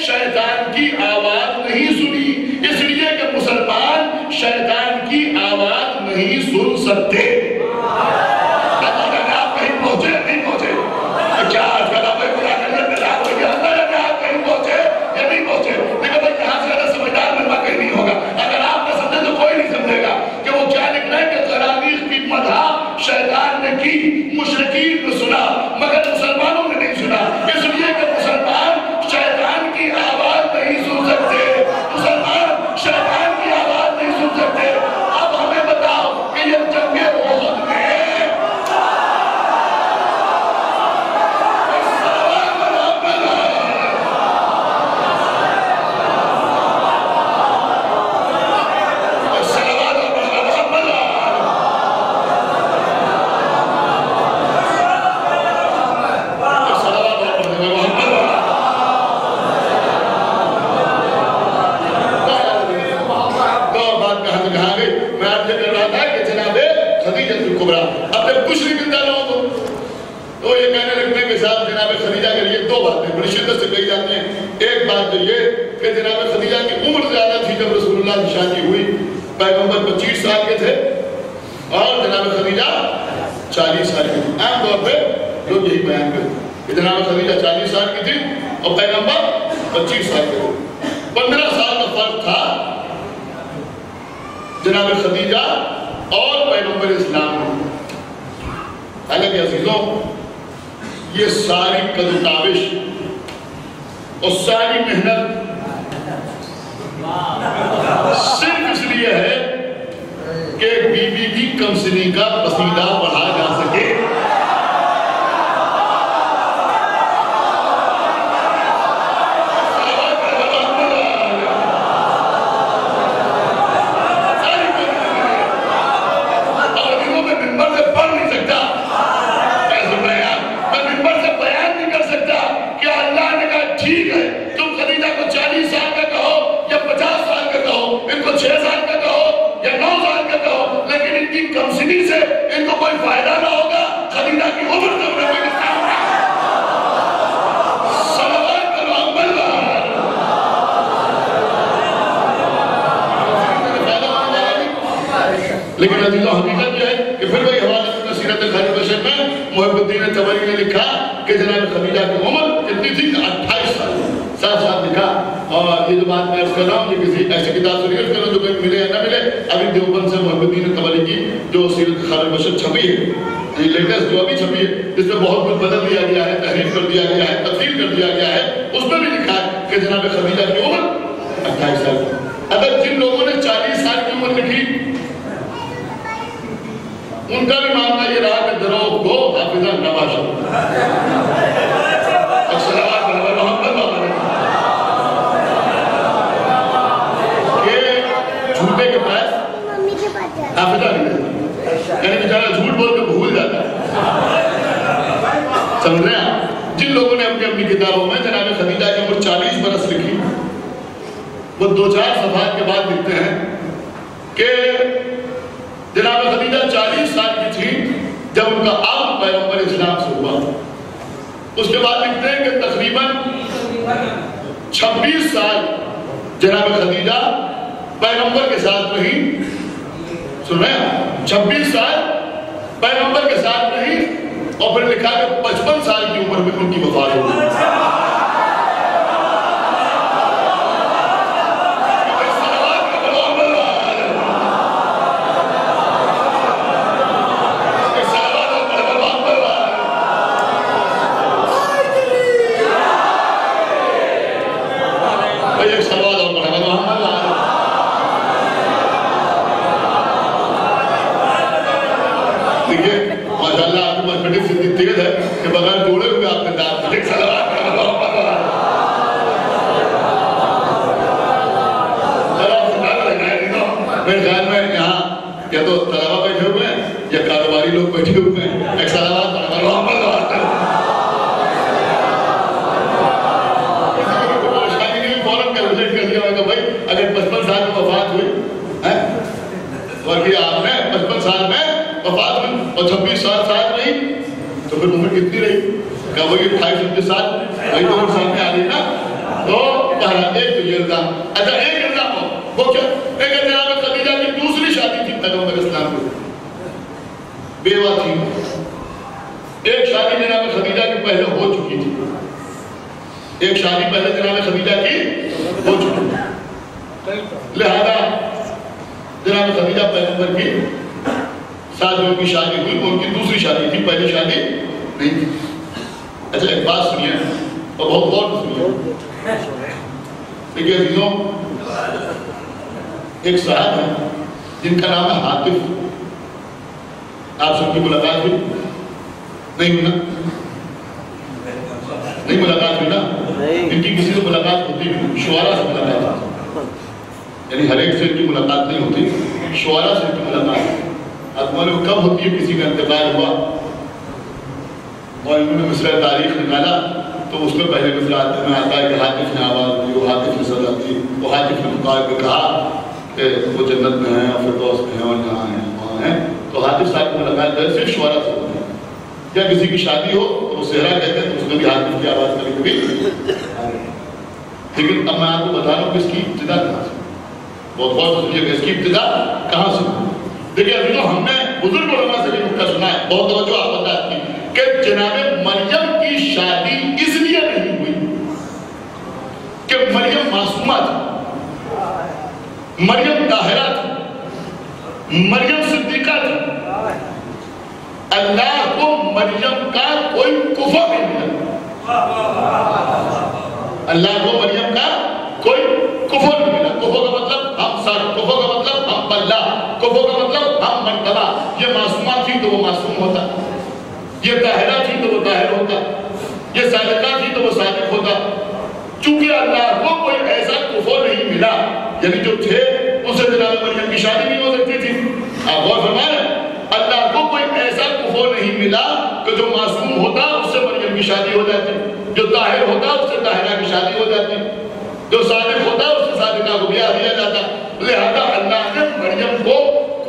شیطان کی آواز نہیں سنی، اس لیے کہ مسلمان شیطان کی آواز نہیں سن سکتے۔ آپ کہیں پہنچے نہیں پہنچے؟ کیا آج کل آپ کہیں پہنچے یا نہیں پہنچے؟ لیکن بھائی یہاں سے اگر سمجھدار بنوا کہیں نہیں ہوگا، اگر آپ نہ سمجھے تو کوئی نہیں سمجھے گا کہ وہ کیا لکھ رہے ہیں کہ غرانیق کی مدح شیطان نے کی، مشرکین نے سنا مگر مسلمانوں نے نہیں سنا، اس لیے کہ مسلمان شیطان کی آواز نہیں سن سکتے، مسلمان شیطان کی آواز نہیں سن سکتے۔ اب ہمیں بتاؤ کہ یہ جنگ احد میں شادی ہوئی، پیغمبر 25 سال کے تھے اور جناب خدیجہ 40 سال کی تھی۔ عام طور پہ لوگ یہی بیان کرتے ہیں کہ جناب خدیجہ 40 سال کی تھی اور پیغمبر 25 سال کے تھے۔ 15 سال کا فرق تھا جناب خدیجہ اور پیغمبر اسلام میں۔ حالانکہ عزیزوں یہ ساری قدوتابش اور ساری محنت صرف اس لیے ہے کہ بی بی کی کمسنی کا وسیلہ بڑھا جا سکے۔ کمسنی سے ان کو کوئی فائدہ نہ ہوگا، خدیجہ کی عمر سے انہیں کوئی نقصان ہوگا۔ صلوات کرو عمل بہار۔ لیکن عزیزوں حقیقت یہ ہے کہ پھر وہی حوالہ میں سیرت خیر بشر میں محب الدین طبری نے لکھا کہ جناب خدیجہ کی عمر کتنی تھی؟ 28 سال، 7 سال لکھا۔ اور یہ جو بات میں عرض کر رہا ہوں یہ کسی ایسی کتاب سے نہیں عرض کر رہا ہوں جو کہیں ملے یا نہ ملے، ابھی دیوبند سے محب الدین طبری کی جو سیرت خیر بشر چھپی ہے، یہ لیٹسٹ جو ابھی چھپی ہے، جس میں بہت کچھ بدل دیا گیا ہے، تحریف کر دیا گیا ہے، تفصیل کر دیا گیا ہے، اس میں بھی لکھا ہے کہ جناب خدیجہ کی عمر 28 سال۔ اگر جن لوگوں نے 40 سال کی عمر لکھی ان کا بھی ماننا یہ رہا کہ درو کو حافظہ نواشا السلام علیہ محمد کہ جھوٹے کے پاس حافظہ نہیں رہتا، یعنی بیچارہ جھوٹ بول کے بھول جاتا ہے۔ سمجھ رہے ہیں؟ جن لوگوں نے اپنی کتابوں میں جناب خدیجہ کی عمر 40 برس لکھی، وہ 2-4 صفحات کے بعد لکھتے ہیں کہ جناب خدیجہ 40 سال کی تھی جب ان کا عام پیغمبر اسلام سے ہوا۔ اس کے بعد لکھتے ہیں کہ تقریباً 26 سال جناب خدیجہ پیغمبر کے ساتھ رہی۔ سن رہے ہیں؟ 26 سال پیغمبر کے ساتھ رہی، اور پھر لکھا کہ 55 سال کی عمر میں ان کی وفات ہو گئی۔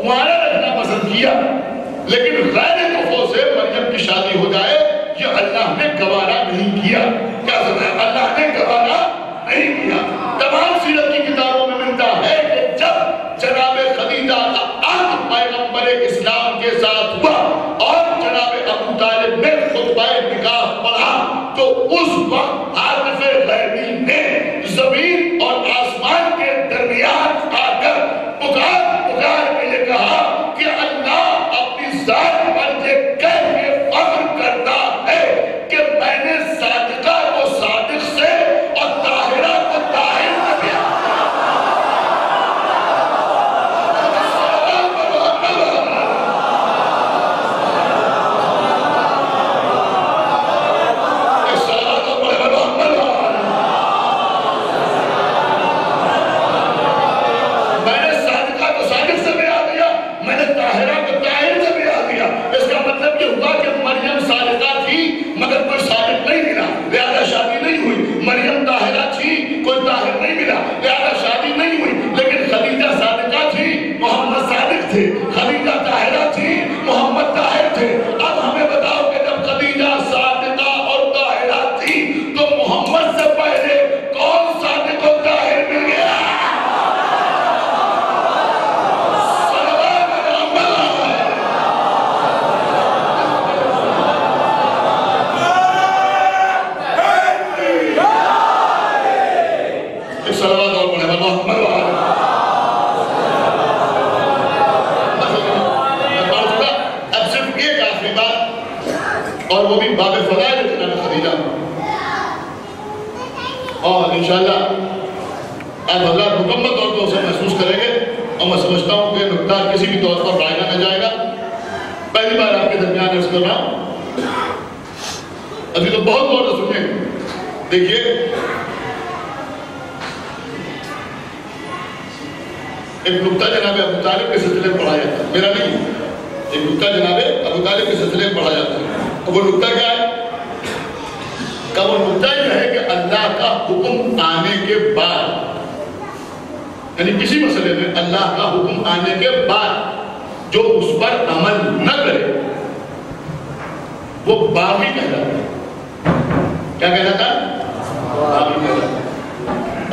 کنوارا رکھنا پسند کیا، لیکن غیر کفو سے مریم کی شادی ہو جائے یہ اللہ نے گوارا نہیں کیا۔ کیا سمجھا؟ اللہ نے گوارا نہیں کیا۔ تمام سیرت کی کتابوں میں ملتا ہے کہ جب جناب خدیجہ کا عقد پیغمبر اسلام کے ساتھ ہوا اور جناب ابو طالب نے خطبہ نکاح پڑھا تو اس وقت عاطف غیبی نے زمین اور آسمان کے درمیان آ کر پکار کے یہ کہا کہ اللہ اپنی ذات پر یہ کہہ کے فخر کرتا ہے کہ میں نے صادقہ کو صادق سے اور طاہرہ کو طاہر سے دیا۔ خدیجہ طاہرہ تھی، محمد طاہر تھے۔ اب ہمیں بتاؤ کہ جب خدیجہ صادقہ اور طاہرہ تھی تو محمد سے پہلے کون صادق اور طاہر مل گیا؟ صلوات اور پڑھے محمد اور وہ بھی باب فضائل جناب خدیجہ۔ اور انشاءاللہ آپ حضرات مکمل طور پر اسے محسوس کریں گے، اور میں سمجھتا ہوں کہ نکتہ کسی بھی طور پر رائنا نہ جائے گا۔ پہلی بار آپ کے درمیان عرض کر رہا ہوں، ابھی تو بہت غور سے سنیں۔ دیکھیے ایک نکتہ جناب ابو طالب کے سلسلے میں پڑھا جاتا ہے، میرا نہیں، ایک نکتہ جناب ابو طالب کے سلسلے میں پڑھا جاتا ہے۔ وہ نکتہ کیا ہے؟ کہ وہ نکتہ یہ ہے کہ اللہ کا حکم آنے کے بعد، یعنی کسی مسئلے میں اللہ کا حکم آنے کے بعد جو اس پر عمل نہ کرے وہ باغی کہلاتا ہے۔ کیا کہلاتا ہے؟ باغی کہلاتا ہے۔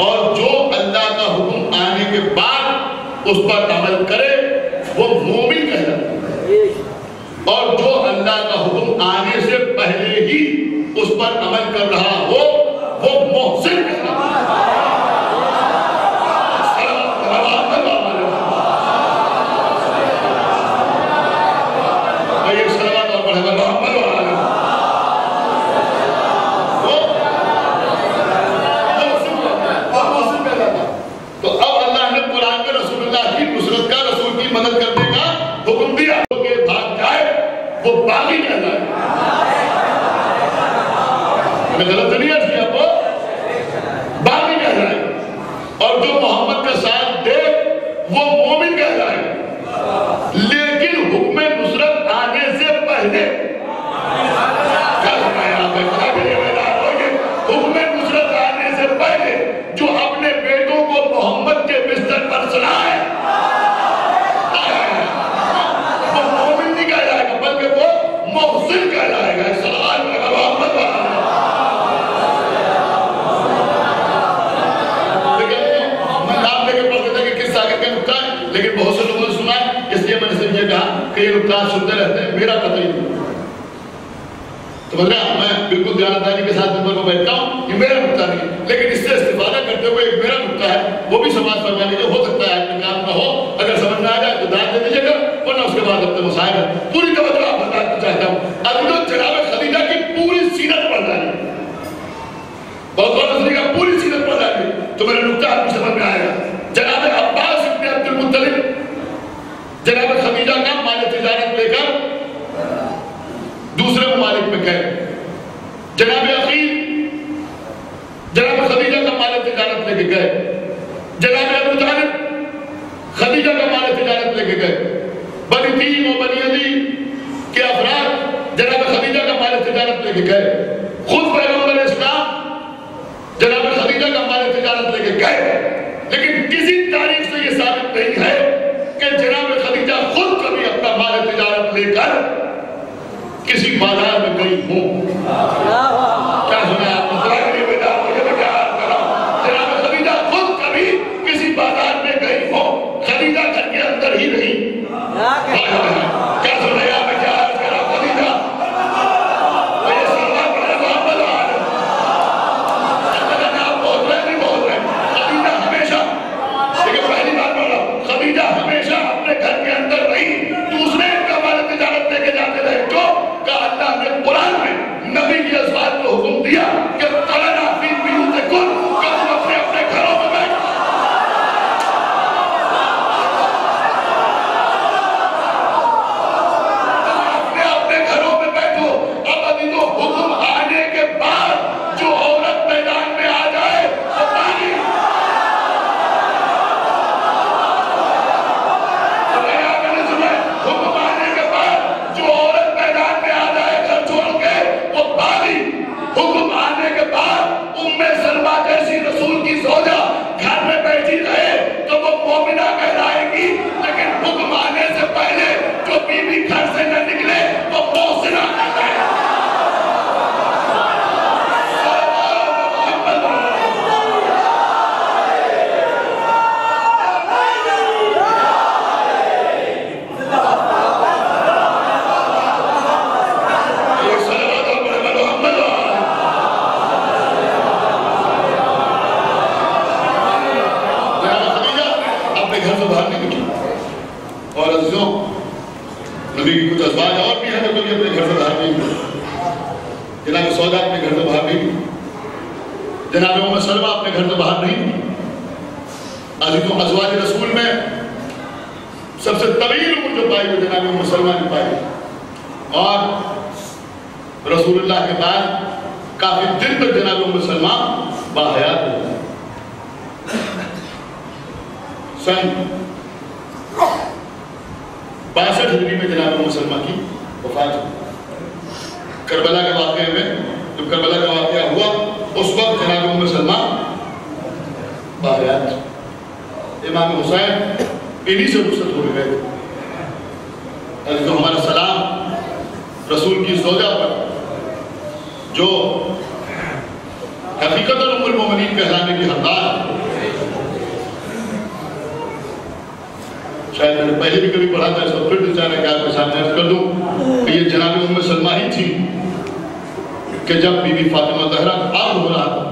اور جو اللہ کا حکم آنے کے بعد اس پر عمل کرے وہ مومن کہلاتا ہے، اور جو اللہ کا حکم آنے سے پہلے ہی اس پر عمل کر رہا ہو وہ محسن کہلاتا ہے۔ تو اب اللہ نے قرآن کے رسول اللہ کی نصرت کا، رسول کی مدد کرنے کا حکم دیا کہ بھاگ جائے وہ باغی کہتا ہے۔ میں غلط نہیں ہے کیا؟ وہ باغی کہہ رہا ہے، اور جو محمد کا ساتھ دے وہ مومن کہہ رہا ہے۔ لیکن حکم نصرت آنے سے پہلے حکم نصرت آنے سے پہلے جو اپنے بیٹوں کو محمد کے بستر پر سلائے وہ مومن نہیں کہہ جائے گا بلکہ وہ محسن کہہ جائے گا۔ سلام محمد لیکن بہت سے لوگوں نے سنا ہے، اس لیے میں نے صرف یہ کہا کہ یہ نکتہ سنتے رہتے ہیں، میرا قطعی نہیں۔ تو میں بالکل دیانتداری کے ساتھ ممبر کو بیٹھتا ہوں، یہ میرا نکتہ نہیں، لیکن اس سے استفادہ کرتے ہوئے ایک میرا نکتہ ہے وہ بھی سماعت فرما لیجیے، ہو سکتا ہے آپ کام نہ ہو، اگر سمجھ میں آ جائے تو داد دے دیجیے گا، ورنہ اس کے بعد اپنے مسائل ہے۔ پوری توجہ آپ بتانا چاہتا ہوں، ابھی تو جناب خدیجہ کی پوری سیرت پڑھ جائے، بہت غور سے کا پوری سیرت پڑھ جائے تو میرا نکتہ آپ کو سمجھ میں آئے گا۔ جناب عباس ابن عبد المطلب جناب خدیجہ کا مال تجارت لے کر دوسرے ممالک میں گئے، جناب عقیل جناب خدیجہ کا مال تجارت لے کے گئے، جناب ابو طالب خدیجہ کا مال تجارت لے کے گئے، بنی تیم و بنی عدی کے افراد جناب خدیجہ کا مال تجارت لے کے گئے، خود پیغمبر اسلام جناب خدیجہ کا مال تجارت لے کے گئے، لیکن کسی تاریخ سے یہ ثابت نہیں ہے کہ جناب خدیجہ خود کبھی اپنا مال تجارت لے کر کسی بازار میں گئی ہوں؟ کیا سنا آپ نے؟ جناب خدیجہ خود کبھی کسی بازار میں گئی ہوں؟ خدیجہ گھر کے اندر ہی رہی۔ کیا سنا آپ نے؟ کیا عرض کرا خدیجہ خدیجہ ہمیشہ اپنے گھر کے اندر رہی، دوسرے کا مال تجارت لے کے جاتے رہے۔ جو کہ اللہ نے قرآن میں نبی کی ازواج کو حکم دیا کہ قرنا فی بیوتکن، کہ تم اپنے اپنے گھروں میں بیٹھ اپنے گھروں میں بیٹھو۔ اب ابھی تو حکم آنے کے بعد جو عورت میدان میں آ جائے وہ پانی حکم آنے کے بعد ام سلمہ جیسی رسول کی زوجہ گھر میں بیٹھی رہے تو وہ مومنہ کہلائے گی، لیکن حکم آنے سے پہلے جو بیوی گھر سے نہ نکلے وہ محسنہ کہلائے۔ اور عزیزوں، نبی کی کچھ ازواج اور بھی ہیں جو کبھی اپنے گھر سے باہر نہیں گئی۔ جناب سودا اپنے گھر سے باہر نہیں گئی، جناب ام سلمہ اپنے گھر سے باہر نہیں گئی۔ عزیزوں، ازواج رسول میں سب سے طویل عمر جو پائی وہ جناب ام سلمہ نے پائی، اور رسول اللہ کے بعد کافی دن تک جناب ام سلمہ باحیات ہوئی۔ سن 62 ہجری میں جناب ام سلمہ کی وفات ہوئی۔ کربلا کے واقعے میں جب کربلا کا واقعہ ہوا اس وقت جناب ام سلمہ باحیات، امام حسین انہی سے رخصت ہو گئے تھے۔ عزیزوں، ہمارا سلام رسول کی زوجہ پر جو حقیقت ام المومنین کہلانے کی حقدار، شاید میں نے پہلے بھی کبھی پڑھا تھا، اس کو پھر بھی چاہنا کہ آپ کے سامنے عرض کر دوں کہ یہ جناب ام سلمہ ہی تھی کہ جب بی بی فاطمہ زہرا آگ ہو رہا تھا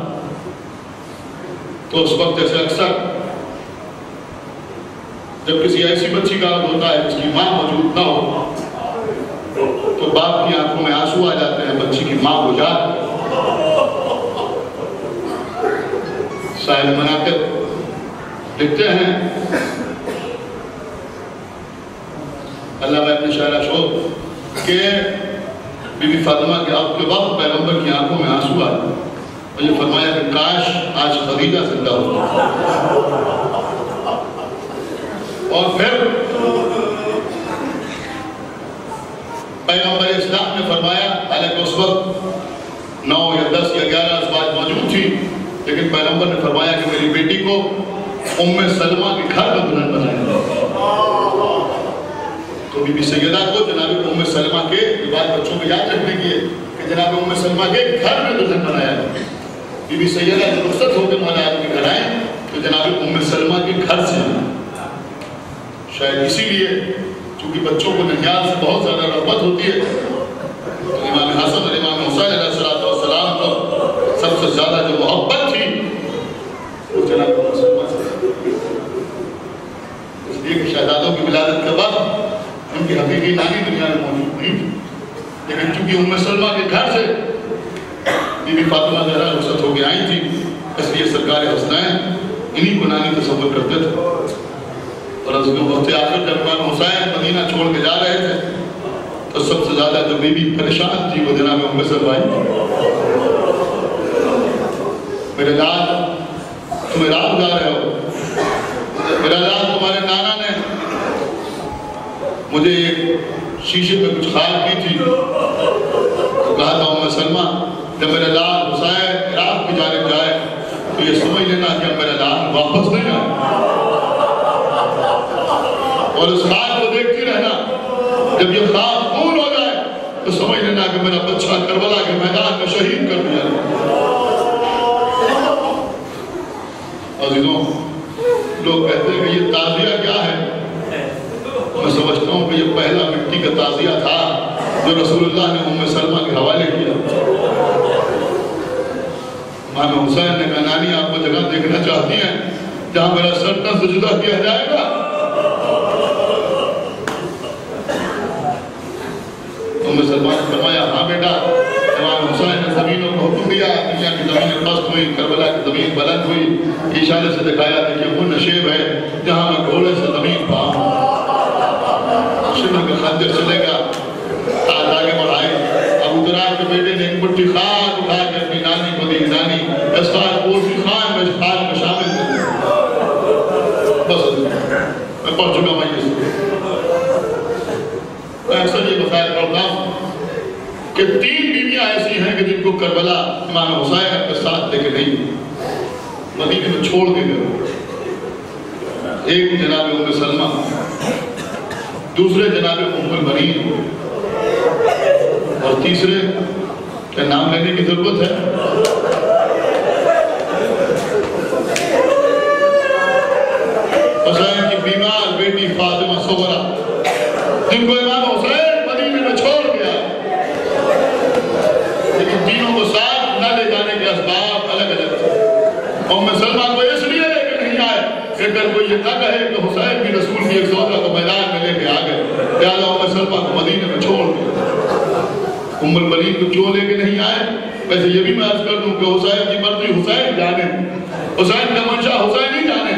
تو اس وقت جیسے اکثر جب کسی ایسی بچی کا آگ ہوتا ہے جس کی ماں موجود نہ ہو تو باپ کی آنکھوں میں آنسو آ جاتے ہیں، بچی کی ماں ہو جاتی ہے۔ سائل مناقب لکھتے ہیں علامہ ابن شاعرہ شوق کہ بی بی فاطمہ کے آگ کے وقت پیغمبر کی آنکھوں میں آنسو آئے اور یہ فرمایا کہ کاش آج خدیجہ زندہ ہوتا۔ اور پھر پیغمبر اسلام نے فرمایا، حالانکہ اس وقت 9 یا 10 یا 11 ازواج موجود تھی، لیکن پیغمبر نے فرمایا کہ میری بیٹی کو ام سلمہ کے گھر میں دلہن بنائیں۔ تو بی بی سیدہ کو جناب ام سلمہ کے بات بچوں کو یاد رکھنے کی ہے کہ جناب ام سلمہ کے گھر میں دلہن بنایا ہے۔ بی بی سیدہ جب رخصت ہو کے مولا علی کے گھر آئیں تو جناب ام سلمہ کے گھر سے آئیں۔ شاید اسی لیے چونکہ بچوں کو ننیال سے بہت زیادہ رغبت ہوتی ہے تو امام حسن اور امام حسین علیہ السلام کو سب سے زیادہ جو محبت تھی وہ جناب ام سلمہ سے، اس لیے کہ شہزادوں کی ولادت کے بعد ان کی حقیقی نانی دنیا میں موجود نہیں تھی، لیکن چونکہ ام سلمہ کے گھر سے بی بی فاطمہ زہرا رخصت ہو کے آئی تھی اس لیے سرکار حسنین انہی کو نانی تصور کرتے تھے۔ اور عزیزوں، وقت آخر جب امام حسین مدینہ چھوڑ کے جا رہے تھے تو سب سے زیادہ جو بی بی پریشان تھی وہ جناب ام سلمہ تھی۔ میرے لال تمہیں رات گا رہے ہو، میرا لال تمہارے نانا نے مجھے شیشے میں کچھ خیال کی تھی، کہا تھا ام سلمہ جب میرا لال حسین عراق کی جانب جائے تو یہ سمجھ لینا کہ اب میرا لال واپس نہیں آئے، اور اس خیال کو دیکھتی رہنا جب یہ خواب پور ہو جائے تو سمجھ لینا کہ میرا بچہ کربلا کے میدان میں شہید کر دیا۔ عزیزوں، لوگ کہتے ہیں کہ یہ تعزیہ کیا ہے؟ میں سمجھتا ہوں کہ یہ پہلا مٹی کا تعزیہ تھا جو رسول اللہ نے ام سلمہ کے حوالے کیا۔ امام حسین نے کہا نانی آپ کو جگہ دیکھنا چاہتی ہیں جہاں میرا سر نہ سجدہ کیا جائے گا؟ ام سلمہ نے فرمایا ہاں بیٹا۔ امام حسین نے زمینوں کو حکم دیا، دنیا کی زمینیں پست ہوئی، کربلا کی زمین بلند ہوئی، اشارے سے دکھایا کہ وہ نشیب ہے جہاں میں گھوڑے سے زمین پاؤں۔ شمر کا خنجر چلے گا، آگے بڑھائے۔ ابو درار کے بیٹے نے ایک مٹھی خاک اٹھا کے اپنی نانی کو دی، نانی اس خاک کو اسی خان میں شامل کر دیا۔ بس میں پڑھ چکا میں یہ میں اکثر یہ بتایا پڑھتا ہوں کہ 3 بیویاں ایسی ہیں کہ جن کو کربلا امام حسین اپنے ساتھ لے کے نہیں مدینے میں چھوڑ کے گئے۔ ایک جناب ام سلمہ، دوسرے جناب ام المنین، اور تیسرے کیا نام لینے کی ضرورت ہے؟ حسین کی بیمار بیٹی فاطمہ صغرا، جن کو امام حسین مدینے میں چھوڑ گیا، لیکن تینوں کو ساتھ نہ لے جانے کے اسباب الگ الگ تھے۔ ام سلمہ کو اس لیے لے کے نہیں آئے کہ اگر کوئی یہ نہ کہے کہ حسین بھی رسول کی ایک زوجہ کو میدان میں لے کے آ گئے، لہٰذا ام سلمہ کو مدینے میں چھوڑ دیا۔ ام المنین کو کیوں لے کے نہیں آئے؟ ویسے یہ بھی میں عرض کر دوں کہ حسین کی مرضی حسین جانے، حسین کا منشا حسین ہی جانے،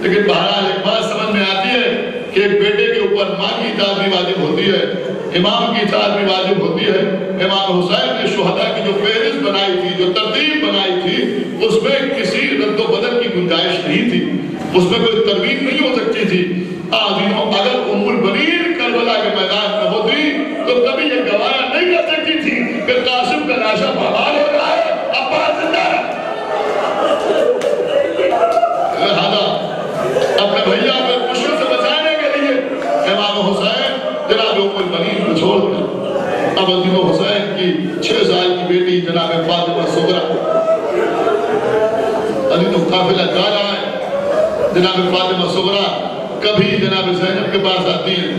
لیکن بہرحال ایک بات سمجھ میں آتی ہے کہ ایک بیٹے کے اوپر ماں کی اطاعت بھی واجب ہوتی ہے، امام کی اطاعت بھی واجب ہوتی ہے۔ امام حسین نے شہداء کی جو فہرست بنائی تھی، جو ترتیب بنائی تھی، اس میں کسی رد و بدل کی گنجائش نہیں تھی، اس میں کوئی ترمیم نہیں ہو سکتی تھی۔ اگر ام المنین کربلا کے میدان میں ہوتی تو کبھی یہ گواہ نہیں کر سکتی تھی کہ قاسم کا لاشا بحال ہو رہا ہے، عباس زندہ ہے۔ لہذا اپنے بھیا کو مشکل سے بچانے کے لیے امام حسین جناب ام المنین کو چھوڑ دیا۔ اب امام حسین کی 6 سال کی بیٹی جناب فاطمہ صغرا، ابھی تو قافلہ جا رہا ہے، جناب فاطمہ صغرا کبھی جناب زینب کے پاس آتی ہیں،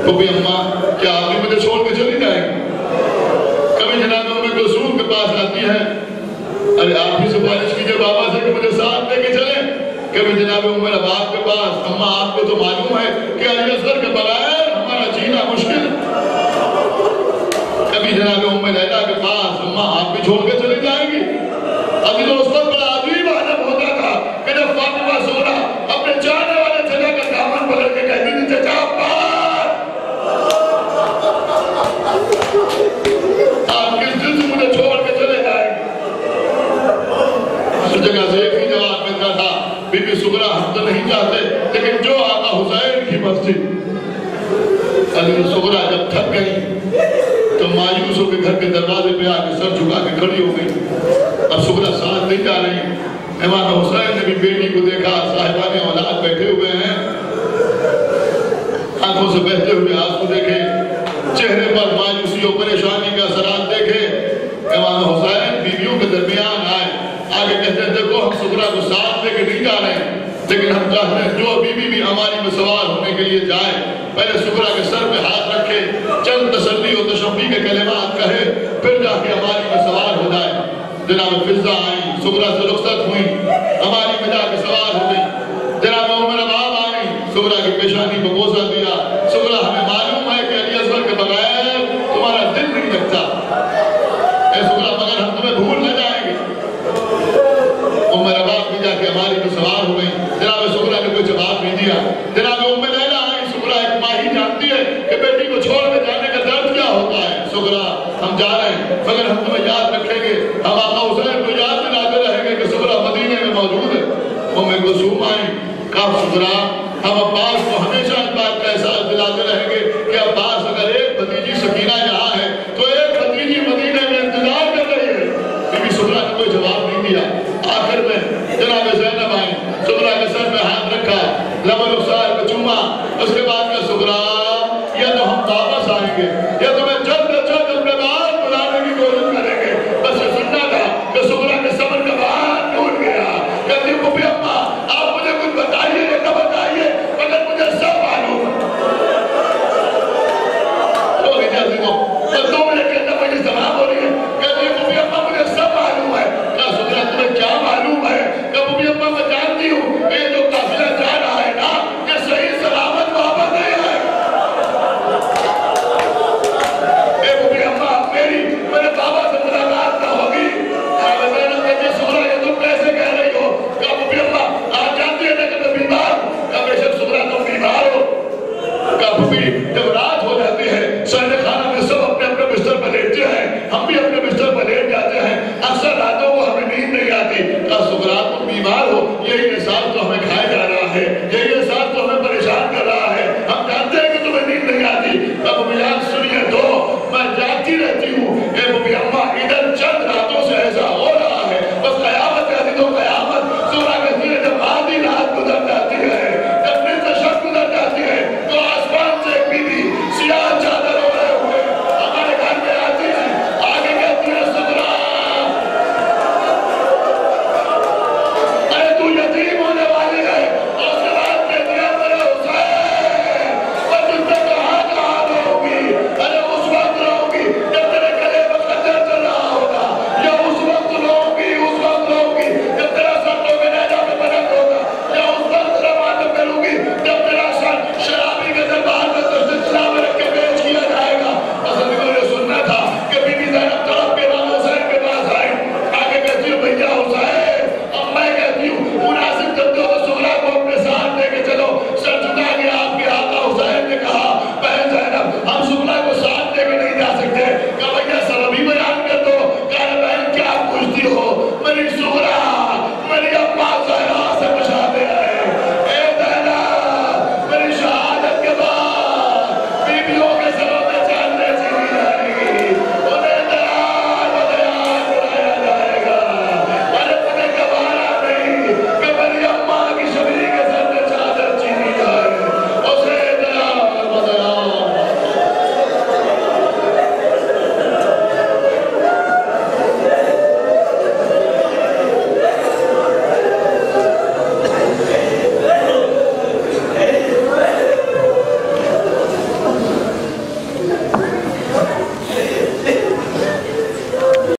کبھی اماں کیا آپ بھی مجھے چھوڑ کے چلی جائیں گے؟ کبھی جناب ام کلثوم کے پاس آتی ہیں، ارے آپ بھی سفارش کیجئے بابا سے کہ مجھے ساتھ لے کے چلیں۔ کبھی جناب ام العباس کے پاس، اماں آپ کو تو معلوم ہے کہ علی اصغر کے بغیر ہمارا جینا مشکل۔ کبھی جناب ام لیلا کے پاس، اماں آپ بھی چھوڑ کے چلی جائیں گی۔ ابھی تو اس وقت بڑا عجیب عالم ہوتا تھا کہ جب فاطمہ صغرا اپنے جانے والے جگہ کا دامن پکڑ کے کہتی تھی چچا عباس، آپ کس دل سے مجھے چھوڑ کے چلے جائیں گے؟ اس جگہ سے ایک ہی جواب ملتا تھا، بی بی صغرا ہم تو نہیں چاہتے لیکن جو آقا حسین کی مرضی۔ علی صغرا جب تھک گئی تو مایوس ہو کے گھر کے دروازے پہ آ کے سر جھکا کے کھڑی ہو گئی۔ اب صغرا ساتھ نہیں جا رہی۔ امام حسین نے بھی بیٹی کو دیکھا، صاحبان اولاد بیٹھے ہوئے ہیں، آنکھوں سے بہتے ہوئے آنسو دیکھے، چہرے پر مایوسی اور پریشانی کا اثرات دیکھے۔ امام حسین بیویوں کے درمیان آئے، آگے کہتے ہیں دیکھو ہم صغرا کو ساتھ لے کے نہیں جا رہے ہیں، لیکن ہم چاہتے ہیں جو بیوی بھی ہماری میں سوار ہونے کے لیے جائے پہلے صغرا کے سر پہ ہاتھ رکھے، چند تسلی و تشفی کے کلمات کہے، پھر جا کے ہماری میں سوار ہو جائے۔ جناب فضہ آئی، صغرا سے رخصت ہوئی، ہماری میں جا کے سوار ہو گئی۔ جناب عمر باب آئی، صغرا کی پیشانی کو بوسہ دیا، صغرا ہمیں معلوم ہے کہ علی اصغر کے بغیر تمہارا دل نہیں لگتا، اے صغرا مگر ہم تمہیں بھول نہ جائیں گے۔ عمر باب بھی جا کے ہماری میں سوار ہو گئی۔ جناب صغرا نے کوئی جواب نہیں دیا۔ جناب ام لیلا آئی، صغرا ایک ماں ہی جانتی ہے کہ بیٹی کو چھوڑ کے جانے کا درد کیا ہوتا ہے۔ صغرا ہم جا رہے ہیں مگر ہم تمہیں یاد رکھیں گے، ہم آقا حسین کو یاد دلاتے رہیں گے کہ صغرا مدینے میں موجود ہے۔ ام کلثوم آئی، کہا صغرا ہم عباس کو ہمیشہ اس بات کا احساس دلاتے رہیں گے کہ عباس اگر ایک بھتیجی سکینہ یہاں ہے تو ایک بھتیجی مدینے میں انتظار کر رہی ہے۔ بی بی صغرا نے کوئی جواب نہیں دیا۔ آخر میں جناب زینب آئی، صغرا کے سر میں ہاتھ رکھا، لب و رخسار کو چوما، اس کے بعد کا صغرا یا تو ہم واپس یا تمہیں جلد از جلد اپنے بعد بلانے کی کوشش کریں گے. بس یہ سننا تھا کہ سغرا کے صبر کا بعد ٹوٹ گیا. کہتی پھوپھی اماں آپ مجھے کچھ بتائیے یا نہ بتائیے مگر مجھے سب معلوم ہے. تو اجازت دو بس 2 منٹ کے اندر مجھے جواب ہو رہی ہے. کہتی پھوپھی اماں مجھے سب معلوم ہے. کہا سغرا تمہیں کیا معلوم ہے؟ کہ پھوپھی اماں میں جانتی ہوں کہ یہ جو قافلہ جا رہا ہے نا یہ صحیح سلامت واپس نہیں ہے. اے پھوپھی اماں میرے بابا سے ملاقات نہ ہوگی. سغرا یہ تم کیسے کہہ رہی ہو؟ کہا پھوپھی اماں آپ جانتی ہیں نا کہ میں بیمار ہوں. کہا بے شک سغرا تم بیمار ہو. کہا پھوپھی جب رات ہو جاتی ہے سہنے خانہ میں سب اپنے اپنے بستر پر لیٹتے ہیں, ہم بھی اپنے بستر پر لیٹ جاتے ہیں, اکثر راتوں کو ہمیں نیند نہیں آتی. کہا سغرا تم بیمار ہو, یہی احساس تو ہمیں کھایا جا رہا ہے, یہی احساس تو ہمیں پریشان کر رہا ہے.